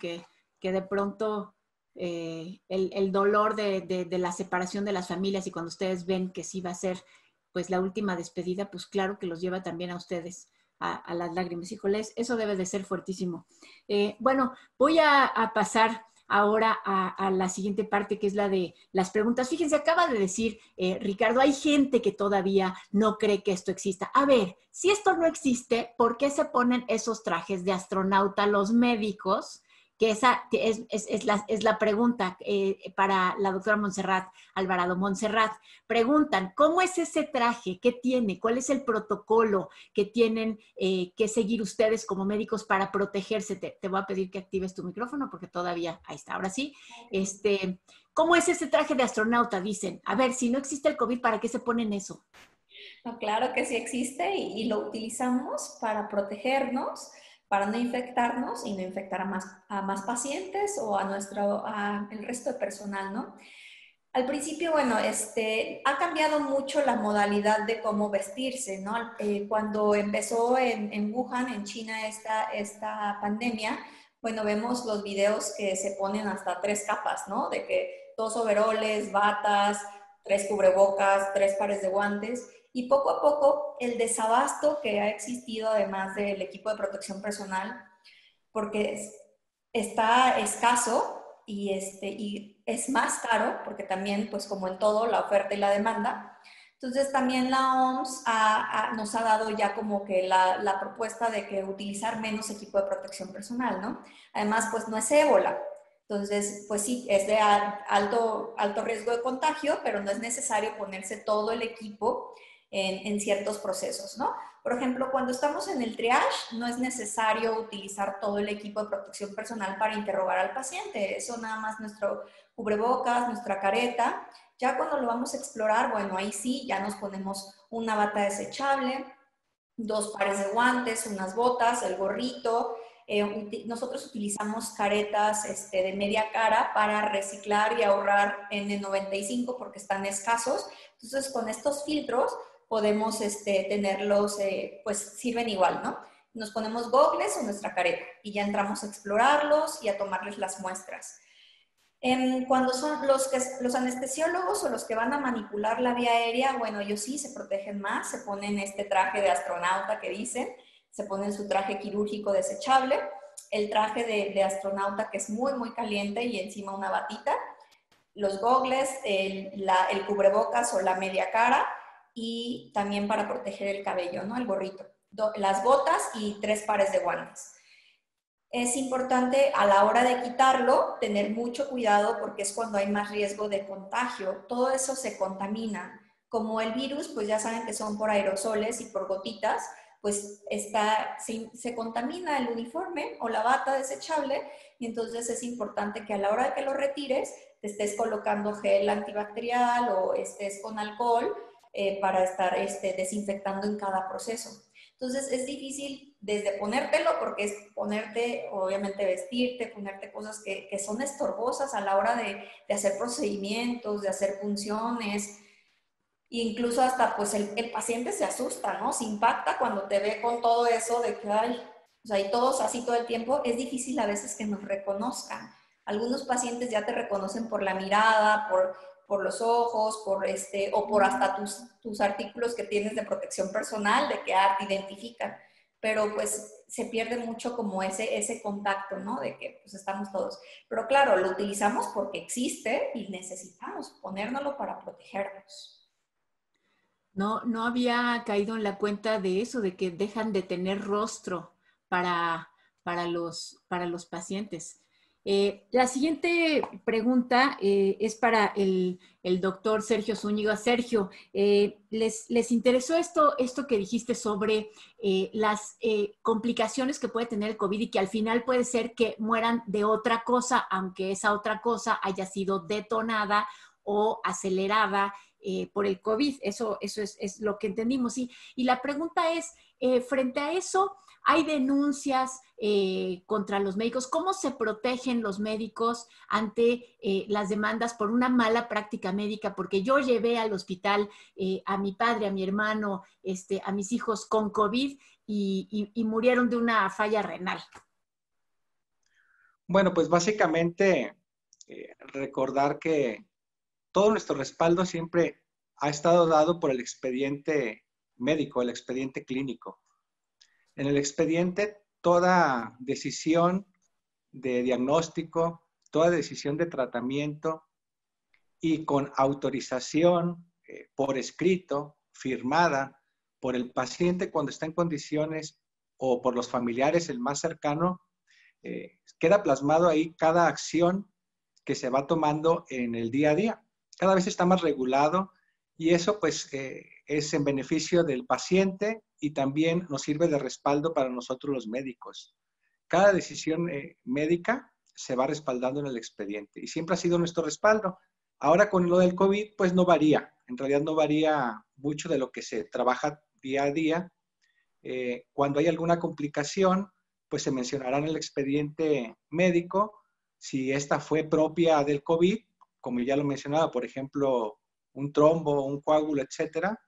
que de pronto el dolor de la separación de las familias, y cuando ustedes ven que sí va a ser pues la última despedida, pues claro que los lleva también a ustedes a las lágrimas. Híjoles, eso debe de ser fuertísimo. Bueno, voy a pasar ahora a la siguiente parte, que es la de las preguntas. Fíjense, acaba de decir Ricardo, hay gente que todavía no cree que esto exista. A ver, si esto no existe, ¿por qué se ponen esos trajes de astronauta los médicos? Que esa es la pregunta para la doctora Montserrat Alvarado. Montserrat, preguntan, ¿cómo es ese traje? ¿Qué tiene? ¿Cuál es el protocolo que tienen que seguir ustedes como médicos para protegerse? Te voy a pedir que actives tu micrófono porque todavía, ahí está, ahora sí. ¿Cómo es ese traje de astronauta? Dicen, a ver, si no existe el COVID, ¿para qué se ponen eso? No, claro que sí existe y lo utilizamos para protegernos, para no infectarnos y no infectar a más pacientes o el resto de personal, ¿no? Al principio, bueno, ha cambiado mucho la modalidad de cómo vestirse, ¿no? Cuando empezó en Wuhan, en China, esta pandemia, bueno, vemos los videos que se ponen hasta 3 capas, ¿no? De que 2 overoles, batas, 3 cubrebocas, 3 pares de guantes. Y poco a poco el desabasto que ha existido, además del equipo de protección personal, porque está escaso y es más caro, porque también, pues como en todo, la oferta y la demanda. Entonces también la OMS nos ha dado ya como que la propuesta de que utilizar menos equipo de protección personal, ¿no? Además, pues no es ébola. Entonces, pues sí, es de alto riesgo de contagio, pero no es necesario ponerse todo el equipo en ciertos procesos, ¿no? Por ejemplo, cuando estamos en el triage, no es necesario utilizar todo el equipo de protección personal para interrogar al paciente. Eso nada más nuestro cubrebocas, nuestra careta. Ya cuando lo vamos a explorar, bueno, ahí sí, ya nos ponemos una bata desechable, 2 pares de guantes, unas botas, el gorrito. Nosotros utilizamos caretas de media cara para reciclar y ahorrar N95 porque están escasos. Entonces, con estos filtros podemos tenerlos, pues sirven igual, ¿no? Nos ponemos gogles o nuestra careta y ya entramos a explorarlos y a tomarles las muestras. Cuando son los anestesiólogos o los que van a manipular la vía aérea, bueno, ellos sí se protegen más, se ponen este traje de astronauta que dicen, se ponen su traje quirúrgico desechable, el traje de astronauta que es muy, muy caliente y encima una batita, los gogles, el cubrebocas o la media cara, y también para proteger el cabello, ¿no? El gorrito, las botas y 3 pares de guantes. Es importante a la hora de quitarlo tener mucho cuidado porque es cuando hay más riesgo de contagio. Todo eso se contamina. Como el virus, pues ya saben que son por aerosoles y por gotitas, pues se contamina el uniforme o la bata desechable y entonces es importante que a la hora de que lo retires te estés colocando gel antibacterial o estés con alcohol para estar desinfectando en cada proceso. Entonces es difícil desde ponértelo porque es ponerte, obviamente vestirte, ponerte cosas que son estorbosas a la hora de hacer procedimientos, de hacer funciones. Incluso hasta pues el paciente se asusta, ¿no? Se impacta cuando te ve con todo eso de que, ay, o sea, y todos así todo el tiempo. Es difícil a veces que nos reconozcan. Algunos pacientes ya te reconocen por la mirada, por los ojos, o por hasta tus artículos que tienes de protección personal, de que te identifican. Pero pues se pierde mucho como ese contacto, ¿no? De que pues estamos todos. Pero claro, lo utilizamos porque existe y necesitamos ponérnoslo para protegernos. No había caído en la cuenta de eso, de que dejan de tener rostro para los pacientes. La siguiente pregunta es para el doctor Sergio Zúñiga. Sergio, ¿les interesó esto que dijiste sobre las complicaciones que puede tener el COVID y que al final puede ser que mueran de otra cosa, aunque esa otra cosa haya sido detonada o acelerada por el COVID? Eso es lo que entendimos. ¿Sí? Y la pregunta es, frente a eso, ¿hay denuncias contra los médicos? ¿Cómo se protegen los médicos ante las demandas por una mala práctica médica? Porque yo llevé al hospital a mi padre, a mi hermano, a mis hijos con COVID y murieron de una falla renal. Bueno, pues básicamente recordar que todo nuestro respaldo siempre ha estado dado por el expediente médico, el expediente clínico. En el expediente, toda decisión de diagnóstico, toda decisión de tratamiento y con autorización por escrito, firmada por el paciente cuando está en condiciones o por los familiares, el más cercano, queda plasmado ahí cada acción que se va tomando en el día a día. Cada vez está más regulado y eso pues es en beneficio del paciente y también nos sirve de respaldo para nosotros los médicos. Cada decisión médica se va respaldando en el expediente y siempre ha sido nuestro respaldo. Ahora con lo del COVID pues no varía, en realidad no varía mucho de lo que se trabaja día a día. Cuando hay alguna complicación pues se mencionará en el expediente médico si esta fue propia del COVID, como ya lo mencionaba, por ejemplo, un trombo, un coágulo, etcétera,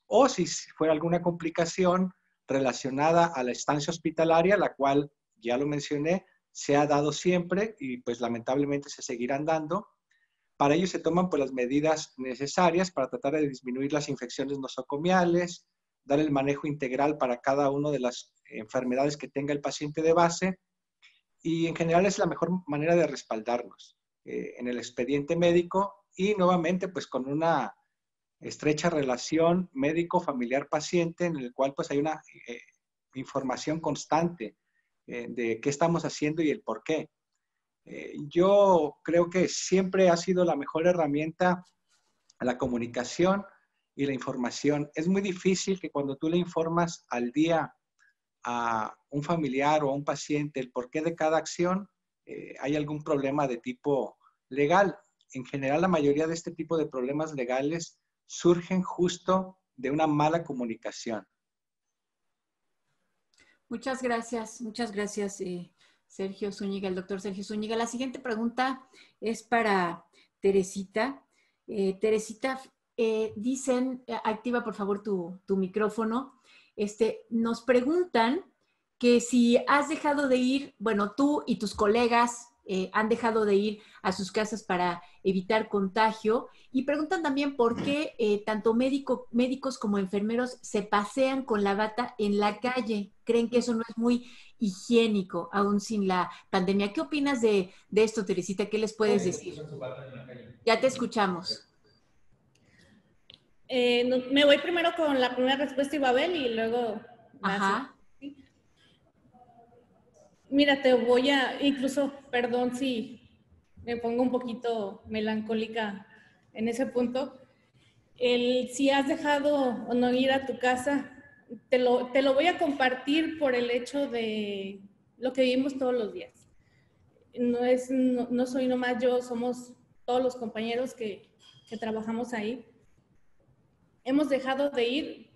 o si fuera alguna complicación relacionada a la estancia hospitalaria, la cual, ya lo mencioné, se ha dado siempre y pues lamentablemente se seguirán dando. Para ello se toman pues las medidas necesarias para tratar de disminuir las infecciones nosocomiales, dar el manejo integral para cada una de las enfermedades que tenga el paciente de base y en general es la mejor manera de respaldarnos en el expediente médico y nuevamente pues con una estrecha relación médico-familiar-paciente en el cual pues hay una información constante de qué estamos haciendo y el por qué. Yo creo que siempre ha sido la mejor herramienta la comunicación y la información. Es muy difícil que cuando tú le informas al día a un familiar o a un paciente el porqué de cada acción, hay algún problema de tipo legal. En general, la mayoría de este tipo de problemas legales surgen justo de una mala comunicación. Muchas gracias, Sergio Zúñiga, el doctor Sergio Zúñiga. La siguiente pregunta es para Teresita. Teresita, dicen, activa por favor tu micrófono. Nos preguntan que si has dejado de ir, bueno, tú y tus colegas han dejado de ir a sus casas para evitar contagio y preguntan también por qué tanto médicos como enfermeros se pasean con la bata en la calle. Creen que eso no es muy higiénico, aún sin la pandemia. ¿Qué opinas de esto, Teresita? ¿Qué les puedes decir? Ya te escuchamos. Me voy primero con la primera respuesta, Ibabel, y luego... Ajá. Mira, incluso, perdón si me pongo un poquito melancólica en ese punto, si has dejado o no ir a tu casa, te lo voy a compartir por el hecho de lo que vivimos todos los días. No soy nomás yo, somos todos los compañeros que trabajamos ahí. Hemos dejado de ir.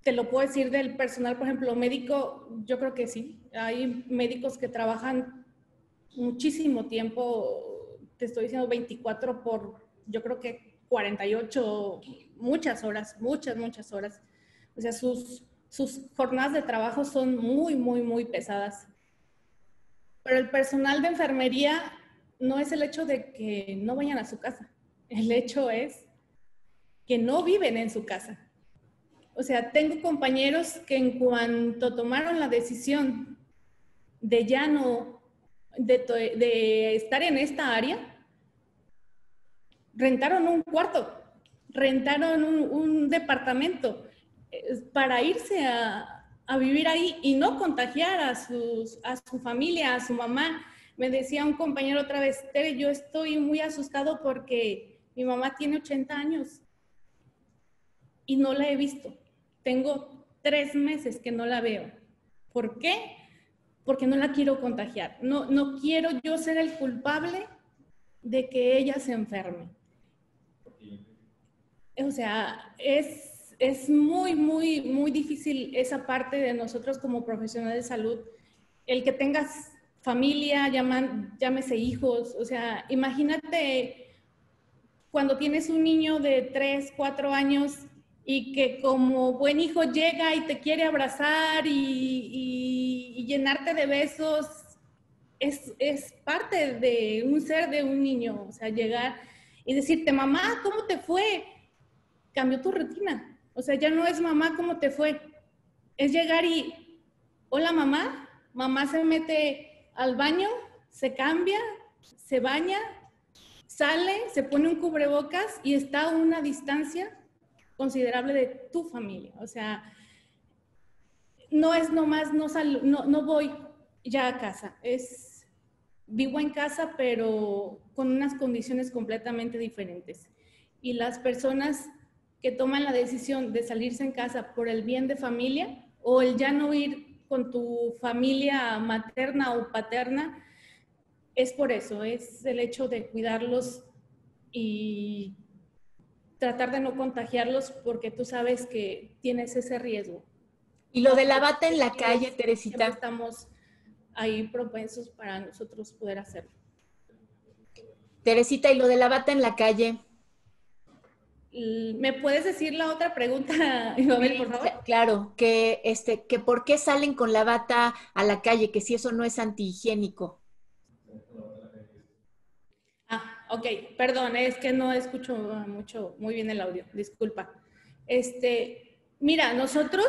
Te lo puedo decir del personal, por ejemplo, médico, yo creo que sí. Hay médicos que trabajan muchísimo tiempo, te estoy diciendo 24 por, yo creo que 48, muchas horas. O sea, sus jornadas de trabajo son muy, muy, muy pesadas. Pero el personal de enfermería no es el hecho de que no vayan a su casa. El hecho es que no viven en su casa. O sea, tengo compañeros que en cuanto tomaron la decisión de ya no, de estar en esta área, rentaron un cuarto, rentaron un departamento para irse a vivir ahí y no contagiar a su familia, a su mamá. Me decía un compañero otra vez, Tere, yo estoy muy asustado porque mi mamá tiene 80 años y no la he visto. Tengo 3 meses que no la veo. ¿Por qué? Porque no la quiero contagiar. No quiero yo ser el culpable de que ella se enferme. O sea, es muy, muy, muy difícil esa parte de nosotros como profesionales de salud. El que tengas familia, llámese hijos. O sea, imagínate cuando tienes un niño de 3, 4 años y que como buen hijo llega y te quiere abrazar y llenarte de besos es parte de un ser, de un niño. O sea, llegar y decirte, mamá, ¿cómo te fue? Cambió tu rutina. O sea, ya no es mamá, ¿cómo te fue? Es llegar y, hola mamá, mamá se mete al baño, se cambia, se baña, sale, se pone un cubrebocas y está a una distancia considerable de tu familia. O sea, no es nomás, no voy ya a casa, vivo en casa, pero con unas condiciones completamente diferentes. Y las personas que toman la decisión de salirse en casa por el bien de familia o el ya no ir con tu familia materna o paterna, es por eso, es el hecho de cuidarlos y tratar de no contagiarlos porque tú sabes que tienes ese riesgo. Y lo de la bata en la calle, Teresita. Siempre estamos ahí propensos para nosotros poder hacerlo. Teresita, y lo de la bata en la calle. ¿Me puedes decir la otra pregunta, Ibabel, por favor? Claro, que por qué salen con la bata a la calle, que si eso no es antihigiénico. Ah, ok, perdón, es que no escucho muy bien el audio, disculpa. Mira, nosotros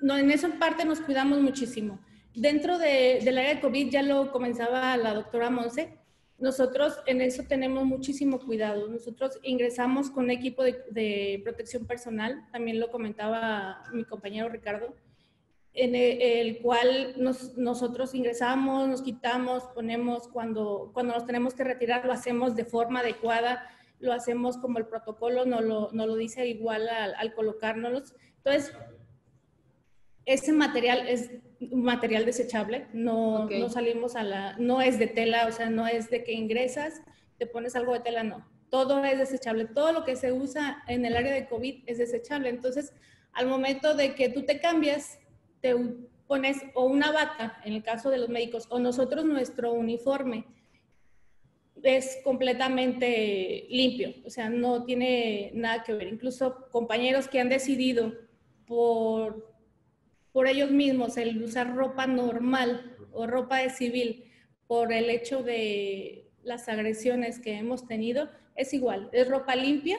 en esa parte nos cuidamos muchísimo. Dentro del área de COVID, ya lo comenzaba la doctora Monse, nosotros en eso tenemos muchísimo cuidado. Nosotros ingresamos con un equipo de protección personal, también lo comentaba mi compañero Ricardo, en el cual nosotros ingresamos, nos quitamos, ponemos, cuando nos tenemos que retirar, lo hacemos de forma adecuada, lo hacemos como el protocolo nos lo dice igual al colocárnoslos. Entonces, ese material es un material desechable, no salimos no es de tela, o sea, no es de que ingresas, te pones algo de tela, no. Todo es desechable, todo lo que se usa en el área de COVID es desechable. Entonces, al momento de que tú te cambias, te pones o una bata, en el caso de los médicos, o nosotros nuestro uniforme es completamente limpio, o sea, no tiene nada que ver. Incluso compañeros que han decidido por ellos mismos el usar ropa normal o ropa de civil por el hecho de las agresiones que hemos tenido, es igual, es ropa limpia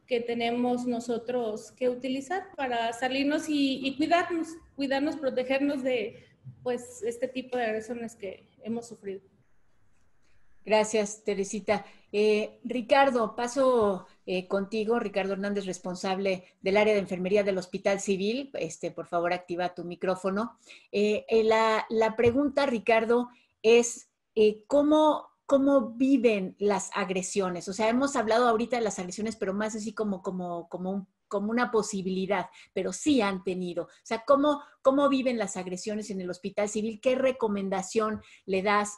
que tenemos nosotros que utilizar para salirnos y cuidarnos, protegernos de pues este tipo de agresiones que hemos sufrido. Gracias, Teresita. Ricardo, paso contigo. Ricardo Hernández, responsable del área de enfermería del Hospital Civil. Por favor, activa tu micrófono. La pregunta, Ricardo, es ¿cómo viven las agresiones? O sea, hemos hablado ahorita de las agresiones, pero más así como una posibilidad, pero sí han tenido. O sea, ¿cómo viven las agresiones en el Hospital Civil? ¿Qué recomendación le das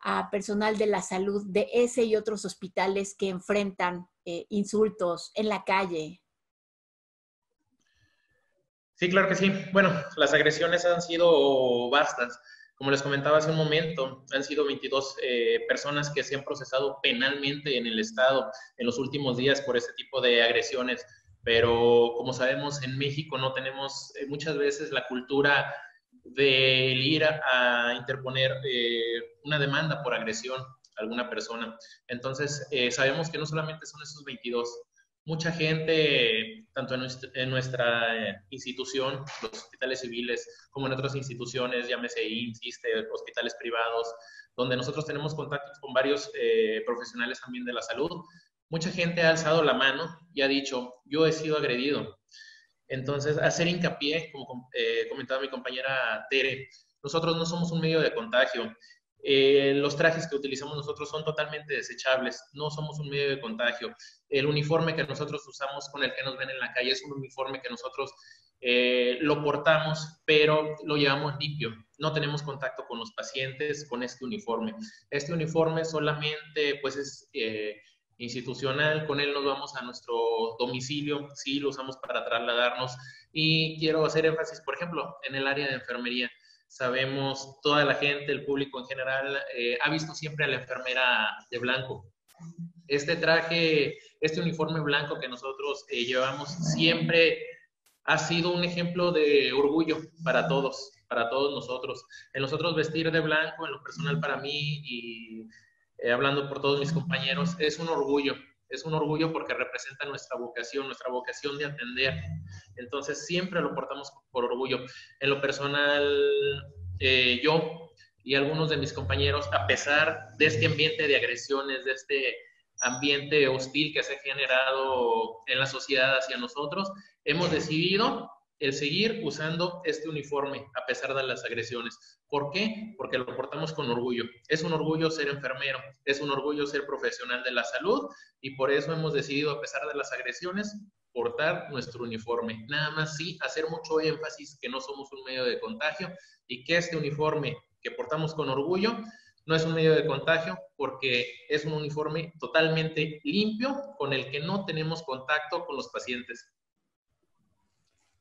a personal de la salud de ese y otros hospitales que enfrentan insultos en la calle? Sí, claro que sí. Bueno, las agresiones han sido vastas. Como les comentaba hace un momento, han sido 22 personas que se han procesado penalmente en el Estado en los últimos días por este tipo de agresiones. Pero como sabemos, en México no tenemos muchas veces la cultura de ir a interponer una demanda por agresión a alguna persona. Entonces, sabemos que no solamente son esos 22. Mucha gente, tanto en nuestra institución, los hospitales civiles, como en otras instituciones, llámese IMSS, ISSSTE, hospitales privados, donde nosotros tenemos contactos con varios profesionales también de la salud, mucha gente ha alzado la mano y ha dicho, yo he sido agredido. Entonces, hacer hincapié, como comentaba mi compañera Tere, nosotros no somos un medio de contagio. Los trajes que utilizamos nosotros son totalmente desechables, no somos un medio de contagio. El uniforme que nosotros usamos, con el que nos ven en la calle, es un uniforme que nosotros lo portamos, pero lo llevamos limpio. No tenemos contacto con los pacientes con este uniforme. Este uniforme solamente pues es institucional, con él nos vamos a nuestro domicilio, sí, lo usamos para trasladarnos. Y quiero hacer énfasis, por ejemplo, en el área de enfermería. Sabemos, toda la gente, el público en general, ha visto siempre a la enfermera de blanco. Este traje, este uniforme blanco que nosotros llevamos siempre ha sido un ejemplo de orgullo para todos. para todos nosotros. En nosotros vestir de blanco, en lo personal para mí y hablando por todos mis compañeros, es un orgullo. Es un orgullo porque representa nuestra vocación de atender. Entonces, siempre lo portamos por orgullo. En lo personal, yo y algunos de mis compañeros, a pesar de este ambiente de agresiones, de este ambiente hostil que se ha generado en la sociedad hacia nosotros, hemos decidido el seguir usando este uniforme a pesar de las agresiones. ¿Por qué? Porque lo portamos con orgullo. Es un orgullo ser enfermero, es un orgullo ser profesional de la salud y por eso hemos decidido, a pesar de las agresiones, portar nuestro uniforme. Nada más sí, hacer mucho énfasis que no somos un medio de contagio y que este uniforme que portamos con orgullo no es un medio de contagio porque es un uniforme totalmente limpio con el que no tenemos contacto con los pacientes.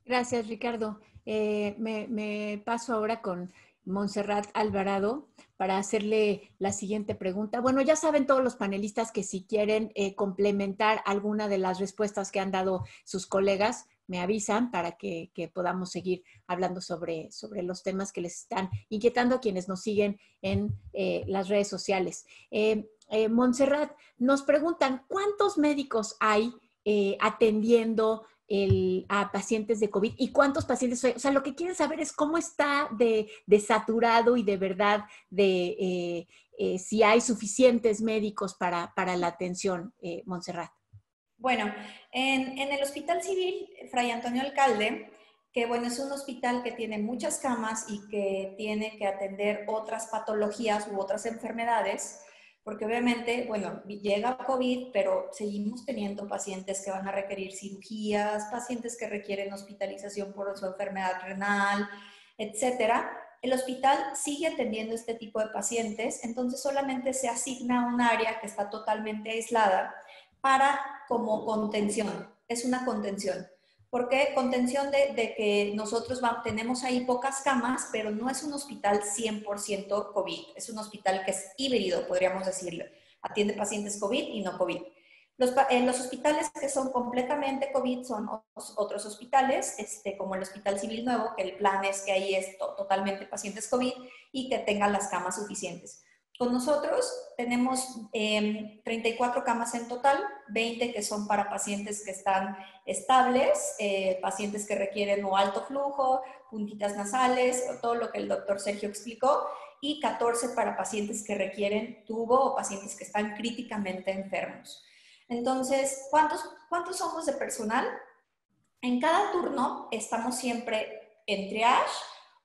Gracias, Ricardo. Me paso ahora con Montserrat Alvarado para hacerle la siguiente pregunta. Bueno, ya saben todos los panelistas que si quieren complementar alguna de las respuestas que han dado sus colegas, me avisan para que podamos seguir hablando sobre los temas que les están inquietando a quienes nos siguen en las redes sociales. Montserrat, nos preguntan, ¿cuántos médicos hay atendiendo a pacientes de COVID y cuántos pacientes hay? O sea, lo que quieren saber es cómo está de saturado y de verdad si hay suficientes médicos para la atención, Montserrat. Bueno, en el Hospital Civil Fray Antonio Alcalde, que bueno, es un hospital que tiene muchas camas y que tiene que atender otras patologías u otras enfermedades, porque obviamente, bueno, llega COVID, pero seguimos teniendo pacientes que van a requerir cirugías, pacientes que requieren hospitalización por su enfermedad renal, etcétera. El hospital sigue atendiendo este tipo de pacientes, entonces solamente se asigna un área que está totalmente aislada para como contención, es una contención. ¿Por qué? Contención de que nosotros tenemos ahí pocas camas, pero no es un hospital 100% COVID, es un hospital que es híbrido, podríamos decirlo. Atiende pacientes COVID y no COVID. Los hospitales que son completamente COVID son otros hospitales, como el Hospital Civil Nuevo, que el plan es que ahí es totalmente pacientes COVID y que tengan las camas suficientes. Con nosotros tenemos 34 camas en total, 20 que son para pacientes que están estables, pacientes que requieren o alto flujo, puntitas nasales, todo lo que el doctor Sergio explicó, y 14 para pacientes que requieren tubo o pacientes que están críticamente enfermos. Entonces, ¿cuántos somos de personal? En cada turno estamos siempre en triage,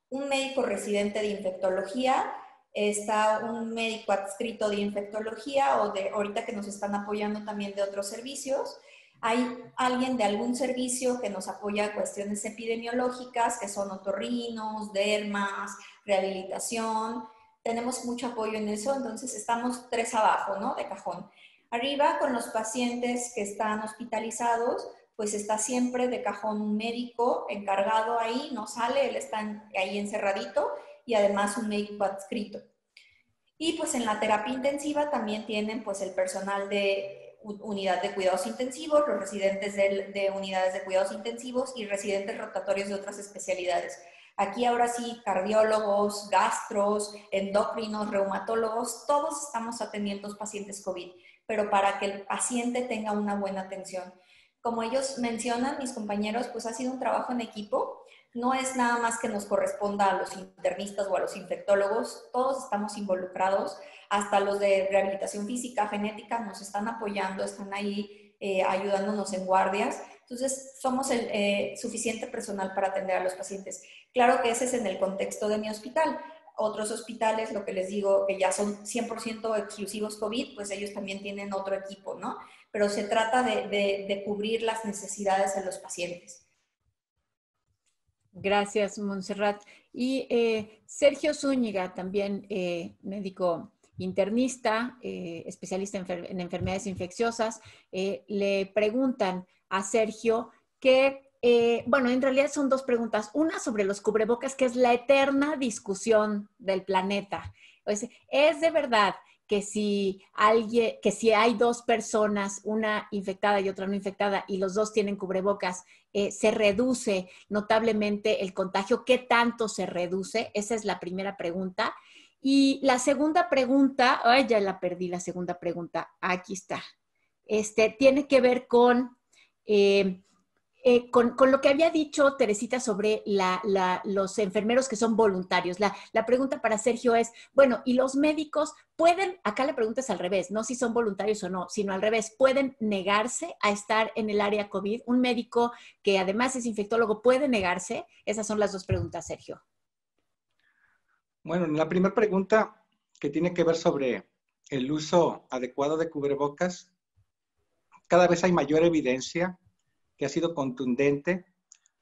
un médico residente de infectología, está un médico adscrito de infectología o de ahorita que nos están apoyando también de otros servicios. Hay alguien de algún servicio que nos apoya en cuestiones epidemiológicas, que son otorrinos, dermas, rehabilitación. Tenemos mucho apoyo en eso, entonces estamos 3 abajo, ¿no? De cajón. Arriba, con los pacientes que están hospitalizados, pues está siempre de cajón un médico encargado ahí, no sale, él está ahí encerradito, y además un médico adscrito. Y pues en la terapia intensiva también tienen pues el personal de unidad de cuidados intensivos, los residentes de unidades de cuidados intensivos y residentes rotatorios de otras especialidades. Aquí ahora sí, cardiólogos, gastros, endocrinos, reumatólogos, todos estamos atendiendo a los pacientes COVID, pero para que el paciente tenga una buena atención. Como ellos mencionan, mis compañeros, pues ha sido un trabajo en equipo. No es nada más que nos corresponda a los internistas o a los infectólogos, todos estamos involucrados, hasta los de rehabilitación física, genética, nos están apoyando, están ahí ayudándonos en guardias. Entonces, somos el suficiente personal para atender a los pacientes. Claro que ese es en el contexto de mi hospital. Otros hospitales, lo que les digo, que ya son 100% exclusivos COVID, pues ellos también tienen otro equipo, ¿no? Pero se trata de cubrir las necesidades de los pacientes. Gracias, Montserrat. Y Sergio Zúñiga, también médico internista, especialista en enfermedades infecciosas, le preguntan a Sergio que, bueno, en realidad son 2 preguntas. Una sobre los cubrebocas, que es la eterna discusión del planeta. ¿Es de verdad que si hay dos personas, una infectada y otra no infectada, y los dos tienen cubrebocas, se reduce notablemente el contagio. ¿Qué tanto se reduce? Esa es la primera pregunta. Y la segunda pregunta, ay, ya la perdí la segunda pregunta, aquí está. Tiene que ver con lo que había dicho Teresita sobre los enfermeros que son voluntarios. La pregunta para Sergio es, bueno, ¿y los médicos pueden, acá la pregunta es al revés, no si son voluntarios o no, sino al revés, pueden negarse a estar en el área COVID? ¿Un médico que además es infectólogo puede negarse? Esas son las dos preguntas, Sergio. Bueno, la primera pregunta que tiene que ver sobre el uso adecuado de cubrebocas, cada vez hay mayor evidencia que ha sido contundente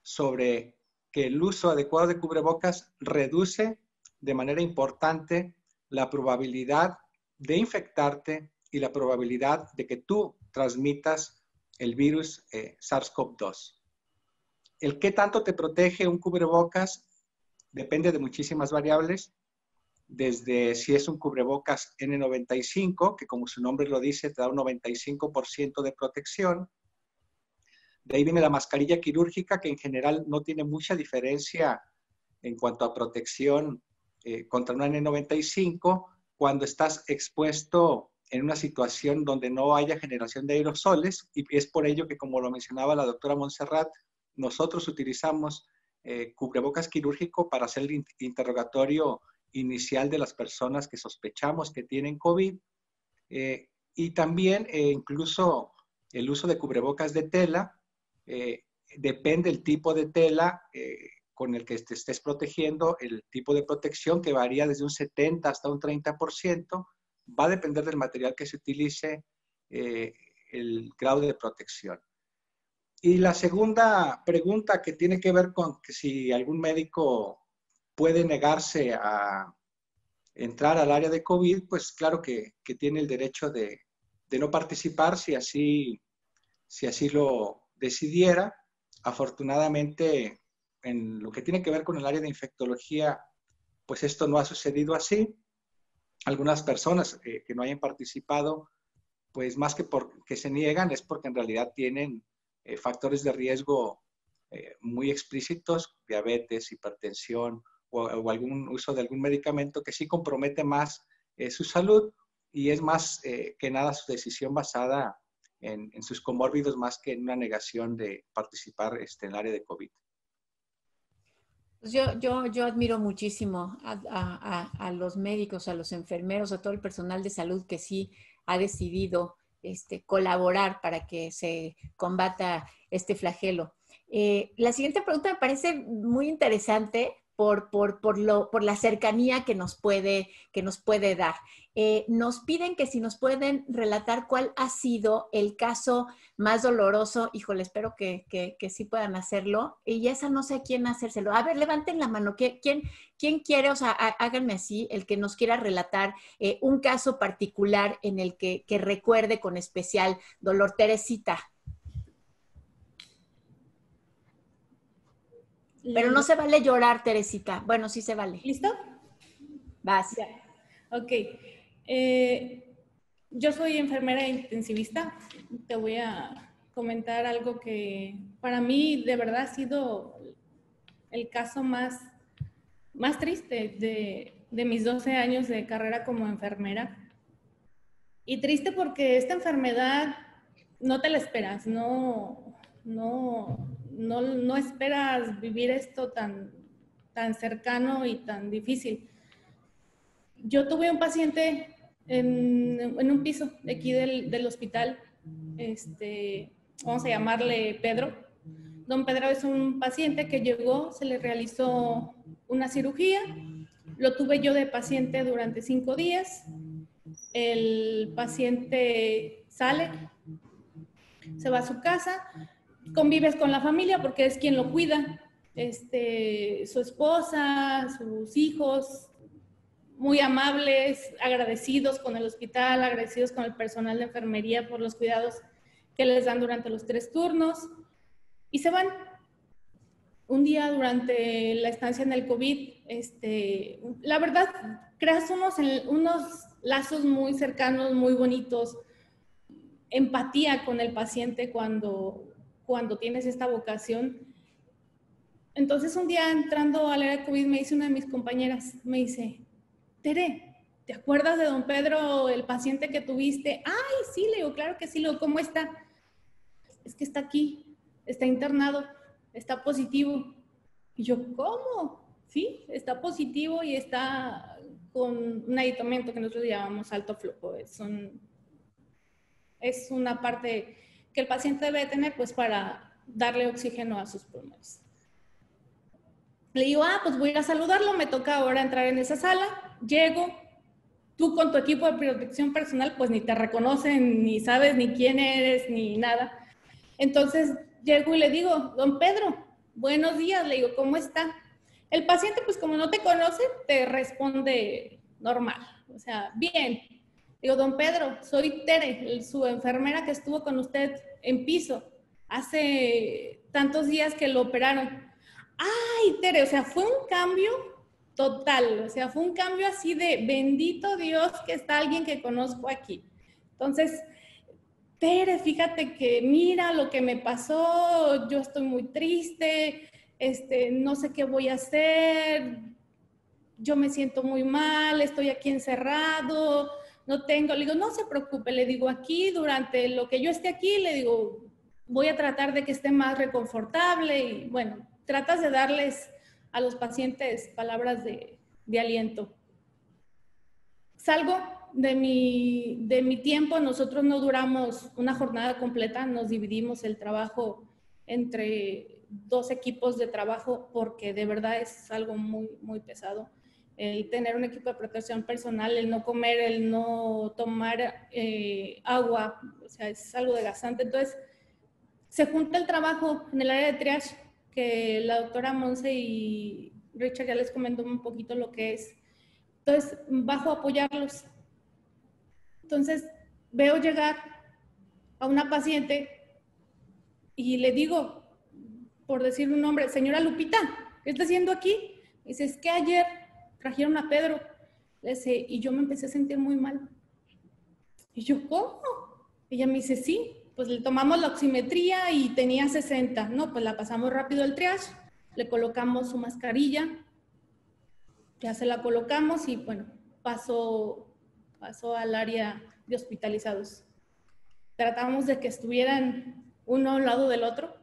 sobre que el uso adecuado de cubrebocas reduce de manera importante la probabilidad de infectarte y la probabilidad de que tú transmitas el virus SARS-CoV-2. El qué tanto te protege un cubrebocas depende de muchísimas variables, desde si es un cubrebocas N95, que como su nombre lo dice, te da un 95% de protección. De ahí viene la mascarilla quirúrgica, que en general no tiene mucha diferencia en cuanto a protección contra una N95 cuando estás expuesto en una situación donde no haya generación de aerosoles, y es por ello que, como lo mencionaba la doctora Montserrat, nosotros utilizamos cubrebocas quirúrgico para hacer el interrogatorio inicial de las personas que sospechamos que tienen COVID, y también incluso el uso de cubrebocas de tela, depende del tipo de tela con el que te estés protegiendo, el tipo de protección, que varía desde un 70 hasta un 30%, va a depender del material que se utilice, el grado de protección. Y la segunda pregunta, que tiene que ver con que si algún médico puede negarse a entrar al área de COVID, pues claro que tiene el derecho de no participar si así lo decidiera. Afortunadamente, en lo que tiene que ver con el área de infectología, pues esto no ha sucedido así. Algunas personas que no hayan participado, pues más que porque se niegan, es porque en realidad tienen factores de riesgo muy explícitos, diabetes, hipertensión o algún uso de algún medicamento que sí compromete más su salud, y es más que nada su decisión basada en sus comórbidos, más que en una negación de participar en el área de COVID. Pues yo admiro muchísimo a los médicos, a los enfermeros, a todo el personal de salud que sí ha decidido colaborar para que se combata este flagelo. La siguiente pregunta me parece muy interesante por la cercanía que nos puede dar. Nos piden que si nos pueden relatar cuál ha sido el caso más doloroso. Híjole, espero que sí puedan hacerlo. Y esa no sé a quién hacérselo. A ver, levanten la mano. ¿Quién quiere? O sea, háganme así, el que nos quiera relatar un caso particular en el que recuerde con especial dolor. Teresita. Pero no se vale llorar, Teresita. Bueno, sí se vale. ¿Listo? Vas. Ya. Ok. Yo soy enfermera intensivista. Te voy a comentar algo que para mí de verdad ha sido el caso más triste de mis 12 años de carrera como enfermera. Y triste porque esta enfermedad no te la esperas, no esperas vivir esto tan cercano y tan difícil. Yo tuve un paciente en un piso de aquí del hospital, vamos a llamarle Pedro. Don Pedro es un paciente que llegó, se le realizó una cirugía, lo tuve yo de paciente durante 5 días, el paciente sale, se va a su casa, convives con la familia porque es quien lo cuida, su esposa, sus hijos, muy amables, agradecidos con el hospital, agradecidos con el personal de enfermería por los cuidados que les dan durante los 3 turnos, y se van. Un día durante la estancia en el COVID, la verdad, creas unos lazos muy cercanos, muy bonitos, empatía con el paciente cuando tienes esta vocación. Entonces un día entrando al área de COVID me dice una de mis compañeras, me dice, Tere, ¿te acuerdas de don Pedro, el paciente que tuviste? Ay, sí, le digo, claro que sí, le digo, ¿cómo está? Es que está aquí, está internado, está positivo. Y yo, ¿cómo? Sí, está positivo y está con un aditamento que nosotros llamamos alto flujo. Es una parte que el paciente debe tener pues para darle oxígeno a sus pulmones. Le digo, pues voy a ir a saludarlo, me toca ahora entrar en esa sala, llego, tú con tu equipo de protección personal pues ni te reconocen, ni sabes ni quién eres, ni nada. Entonces llego y le digo, don Pedro, buenos días, le digo, ¿cómo está? El paciente pues como no te conoce, te responde normal, o sea, bien. Digo, don Pedro, soy Tere, su enfermera que estuvo con usted en piso hace tantos días que lo operaron. Ay, Tere, o sea, fue un cambio total, o sea, fue un cambio así de bendito Dios que está alguien que conozco aquí. Entonces, Tere, fíjate que mira lo que me pasó, yo estoy muy triste, no sé qué voy a hacer, yo me siento muy mal, estoy aquí encerrado, no tengo, le digo, no se preocupe, le digo, aquí durante lo que yo esté aquí, le digo, voy a tratar de que esté más reconfortable y bueno, tratas de darles a los pacientes palabras de aliento. Salgo de mi tiempo, nosotros no duramos una jornada completa, nos dividimos el trabajo entre 2 equipos de trabajo porque de verdad es algo muy, muy pesado. El tener un equipo de protección personal, el no comer, el no tomar agua, o sea, es algo desgastante. Entonces, se junta el trabajo en el área de triage, que la doctora Monse y Richard ya les comentó un poquito lo que es. Entonces, bajo a apoyarlos. Entonces, veo llegar a una paciente y le digo, por decir un nombre, señora Lupita, ¿qué está haciendo aquí? Dice, es que ayer trajeron a Pedro. Le dice, y yo me empecé a sentir muy mal. Y yo, ¿cómo? Ella me dice, sí, pues le tomamos la oximetría y tenía 60. No, pues la pasamos rápido al triage, le colocamos su mascarilla, ya se la colocamos y bueno, pasó al área de hospitalizados. Tratamos de que estuvieran uno al lado del otro,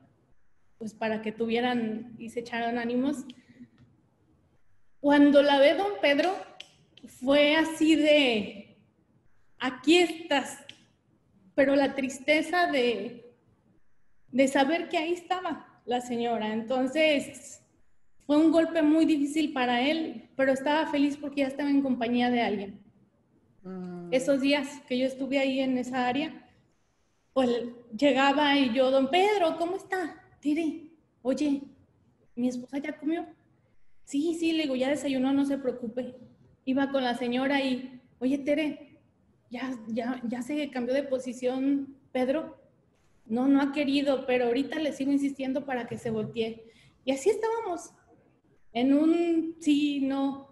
pues para que tuvieran y se echaran ánimos. Cuando la ve don Pedro, fue así de, aquí estás, pero la tristeza de saber que ahí estaba la señora. Entonces, fue un golpe muy difícil para él, pero estaba feliz porque ya estaba en compañía de alguien. Esos días que yo estuve ahí en esa área, pues llegaba y yo, don Pedro, ¿cómo está? Tere, oye, ¿mi esposa ya comió? Sí, le digo, ya desayunó, no se preocupe. Iba con la señora y, oye, Tere, ¿ya se cambió de posición Pedro? No ha querido, pero ahorita le sigo insistiendo para que se voltee. Y así estábamos, en un sí, no,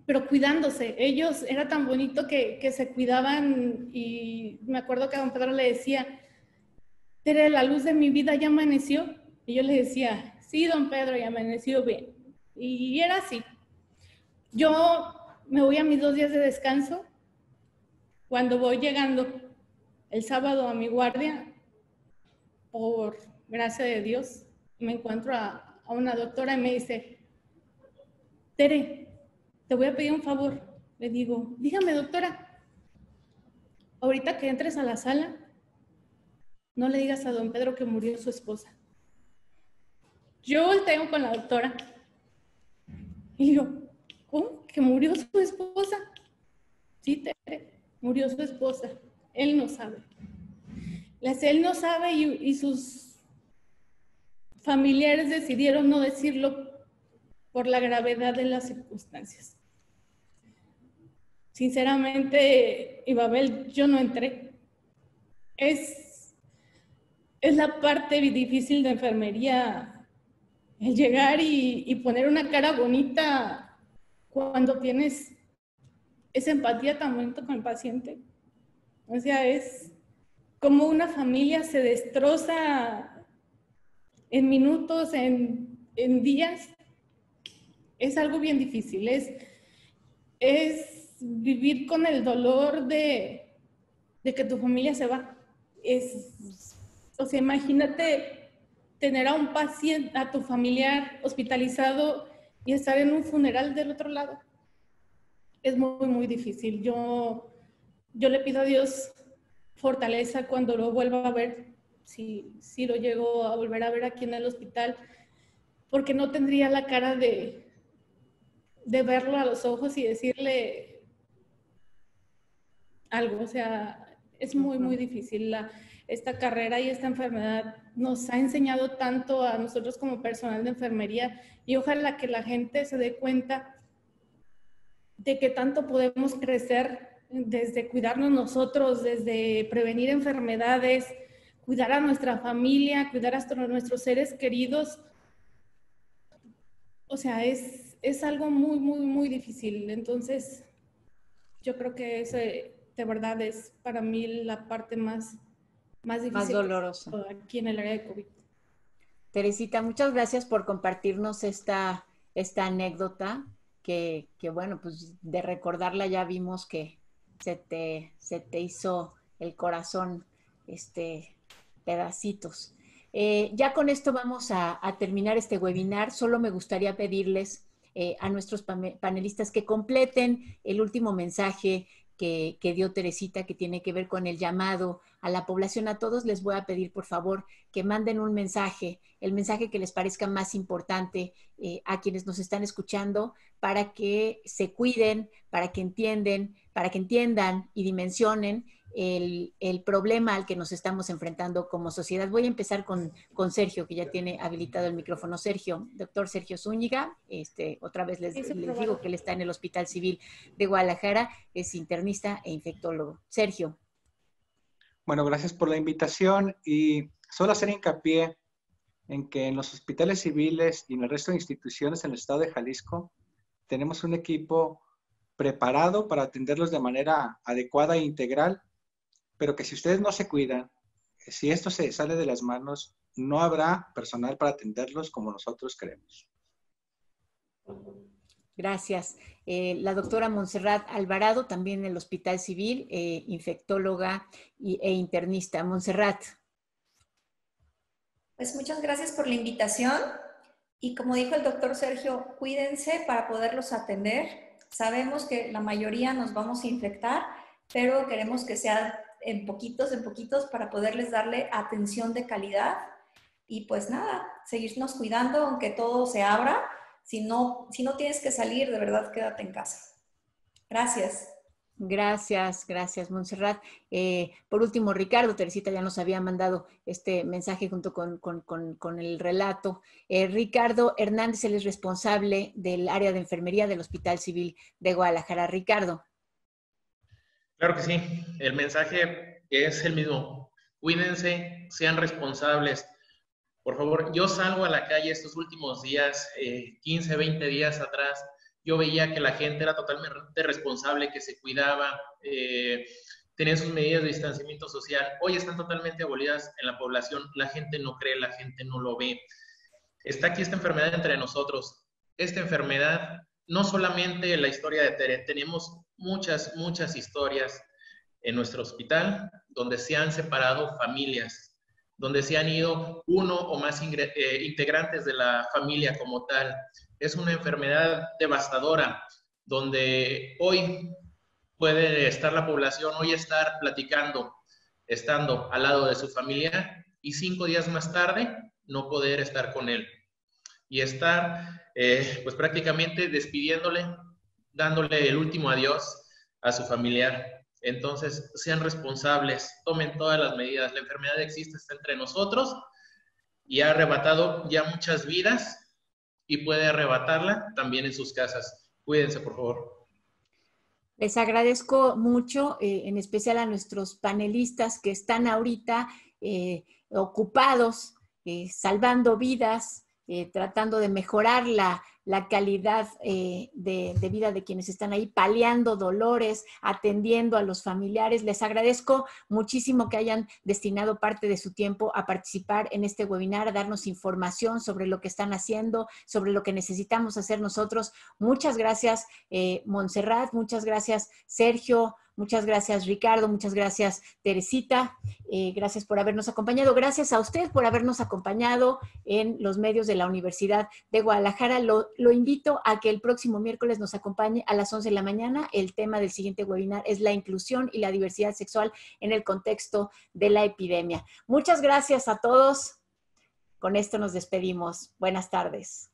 pero cuidándose. Ellos, era tan bonito que se cuidaban y me acuerdo que a don Pedro le decía, Tere, la luz de mi vida ya amaneció. Y yo le decía, sí, don Pedro, ya amaneció bien. Y era así. Yo me voy a mis 2 días de descanso. Cuando voy llegando el sábado a mi guardia, por gracia de Dios, me encuentro a una doctora y me dice, Tere, te voy a pedir un favor. Le digo, dígame, doctora, ahorita que entres a la sala, no le digas a don Pedro que murió su esposa. Yo volteo con la doctora y digo, ¿cómo? ¿Que murió su esposa? Sí, Tere, murió su esposa. Él no sabe. Él no sabe y sus familiares decidieron no decirlo por la gravedad de las circunstancias. Sinceramente, Ibabel, yo no entré. Es la parte difícil de enfermería, el llegar y poner una cara bonita cuando tienes esa empatía tan bonita con el paciente. O sea, es como una familia se destroza en minutos, en días. Es algo bien difícil. Es vivir con el dolor de que tu familia se va. O sea, imagínate tener a un paciente, a tu familiar hospitalizado y estar en un funeral del otro lado. Es muy, muy difícil. Yo le pido a Dios fortaleza cuando lo vuelva a ver, si lo llego a volver a ver aquí en el hospital, porque no tendría la cara de verlo a los ojos y decirle algo. O sea, es muy, muy difícil. Esta carrera y esta enfermedad nos ha enseñado tanto a nosotros como personal de enfermería, y ojalá que la gente se dé cuenta de que tanto podemos crecer desde cuidarnos nosotros, desde prevenir enfermedades, cuidar a nuestra familia, cuidar a nuestros seres queridos. O sea, es algo muy, muy, muy difícil. Entonces, yo creo que ese de verdad es para mí la parte más difícil, más dolorosa aquí en el área de COVID. Teresita, muchas gracias por compartirnos esta anécdota que bueno, pues de recordarla ya vimos que se te hizo el corazón pedacitos. Ya con esto vamos a terminar este webinar. Solo me gustaría pedirles a nuestros panelistas que completen el último mensaje que dio Teresita, que tiene que ver con el llamado a la población. A todos les voy a pedir, por favor, que manden un mensaje, el mensaje que les parezca más importante a quienes nos están escuchando, para que se cuiden, para que entiendan y dimensionen el problema al que nos estamos enfrentando como sociedad. Voy a empezar con Sergio, que ya tiene habilitado el micrófono. Sergio, doctor Sergio Zúñiga, otra vez les digo que él está en el Hospital Civil de Guadalajara, es internista e infectólogo. Sergio. Bueno, gracias por la invitación y solo hacer hincapié en que en los hospitales civiles y en el resto de instituciones en el estado de Jalisco tenemos un equipo preparado para atenderlos de manera adecuada e integral, pero que si ustedes no se cuidan, si esto se sale de las manos, no habrá personal para atenderlos como nosotros queremos. Gracias. La doctora Montserrat Alvarado, también en el Hospital Civil, infectóloga e internista. Montserrat. Pues muchas gracias por la invitación. Y como dijo el doctor Sergio, cuídense para poderlos atender. Sabemos que la mayoría nos vamos a infectar, pero queremos que sea en poquitos para poderles darle atención de calidad. Y pues nada, seguirnos cuidando aunque todo se abra. Si no tienes que salir, de verdad, quédate en casa. Gracias. Gracias, Montserrat. Por último, Ricardo, Teresita ya nos había mandado este mensaje junto con el relato. Ricardo Hernández, él es responsable del área de enfermería del Hospital Civil de Guadalajara. Ricardo. Claro que sí, el mensaje es el mismo. Cuídense, sean responsables. Por favor, yo salgo a la calle estos últimos días, 15, 20 días atrás, yo veía que la gente era totalmente responsable, que se cuidaba, tenían sus medidas de distanciamiento social. Hoy están totalmente abolidas en la población. La gente no cree, la gente no lo ve. Está aquí esta enfermedad entre nosotros. Esta enfermedad, no solamente la historia de Tere, tenemos muchas historias en nuestro hospital donde se han separado familias, donde se han ido uno o más integrantes de la familia como tal. Es una enfermedad devastadora, donde hoy puede estar la población, hoy estar platicando, estando al lado de su familia, y 5 días más tarde no poder estar con él. Y estar, pues prácticamente despidiéndole, dándole el último adiós a su familiar. Entonces, sean responsables, tomen todas las medidas. La enfermedad existe, está entre nosotros y ha arrebatado ya muchas vidas y puede arrebatarla también en sus casas. Cuídense, por favor. Les agradezco mucho, en especial a nuestros panelistas que están ahorita ocupados, salvando vidas, tratando de mejorar la la calidad de vida de quienes están ahí, paliando dolores, atendiendo a los familiares. Les agradezco muchísimo que hayan destinado parte de su tiempo a participar en este webinar, a darnos información sobre lo que están haciendo, sobre lo que necesitamos hacer nosotros. Muchas gracias, Montserrat, muchas gracias, Sergio, muchas gracias, Ricardo, muchas gracias, Teresita. Gracias por habernos acompañado. Gracias a usted por habernos acompañado en los medios de la Universidad de Guadalajara. Lo invito a que el próximo miércoles nos acompañe a las 11 de la mañana. El tema del siguiente webinar es la inclusión y la diversidad sexual en el contexto de la epidemia. Muchas gracias a todos. Con esto nos despedimos. Buenas tardes.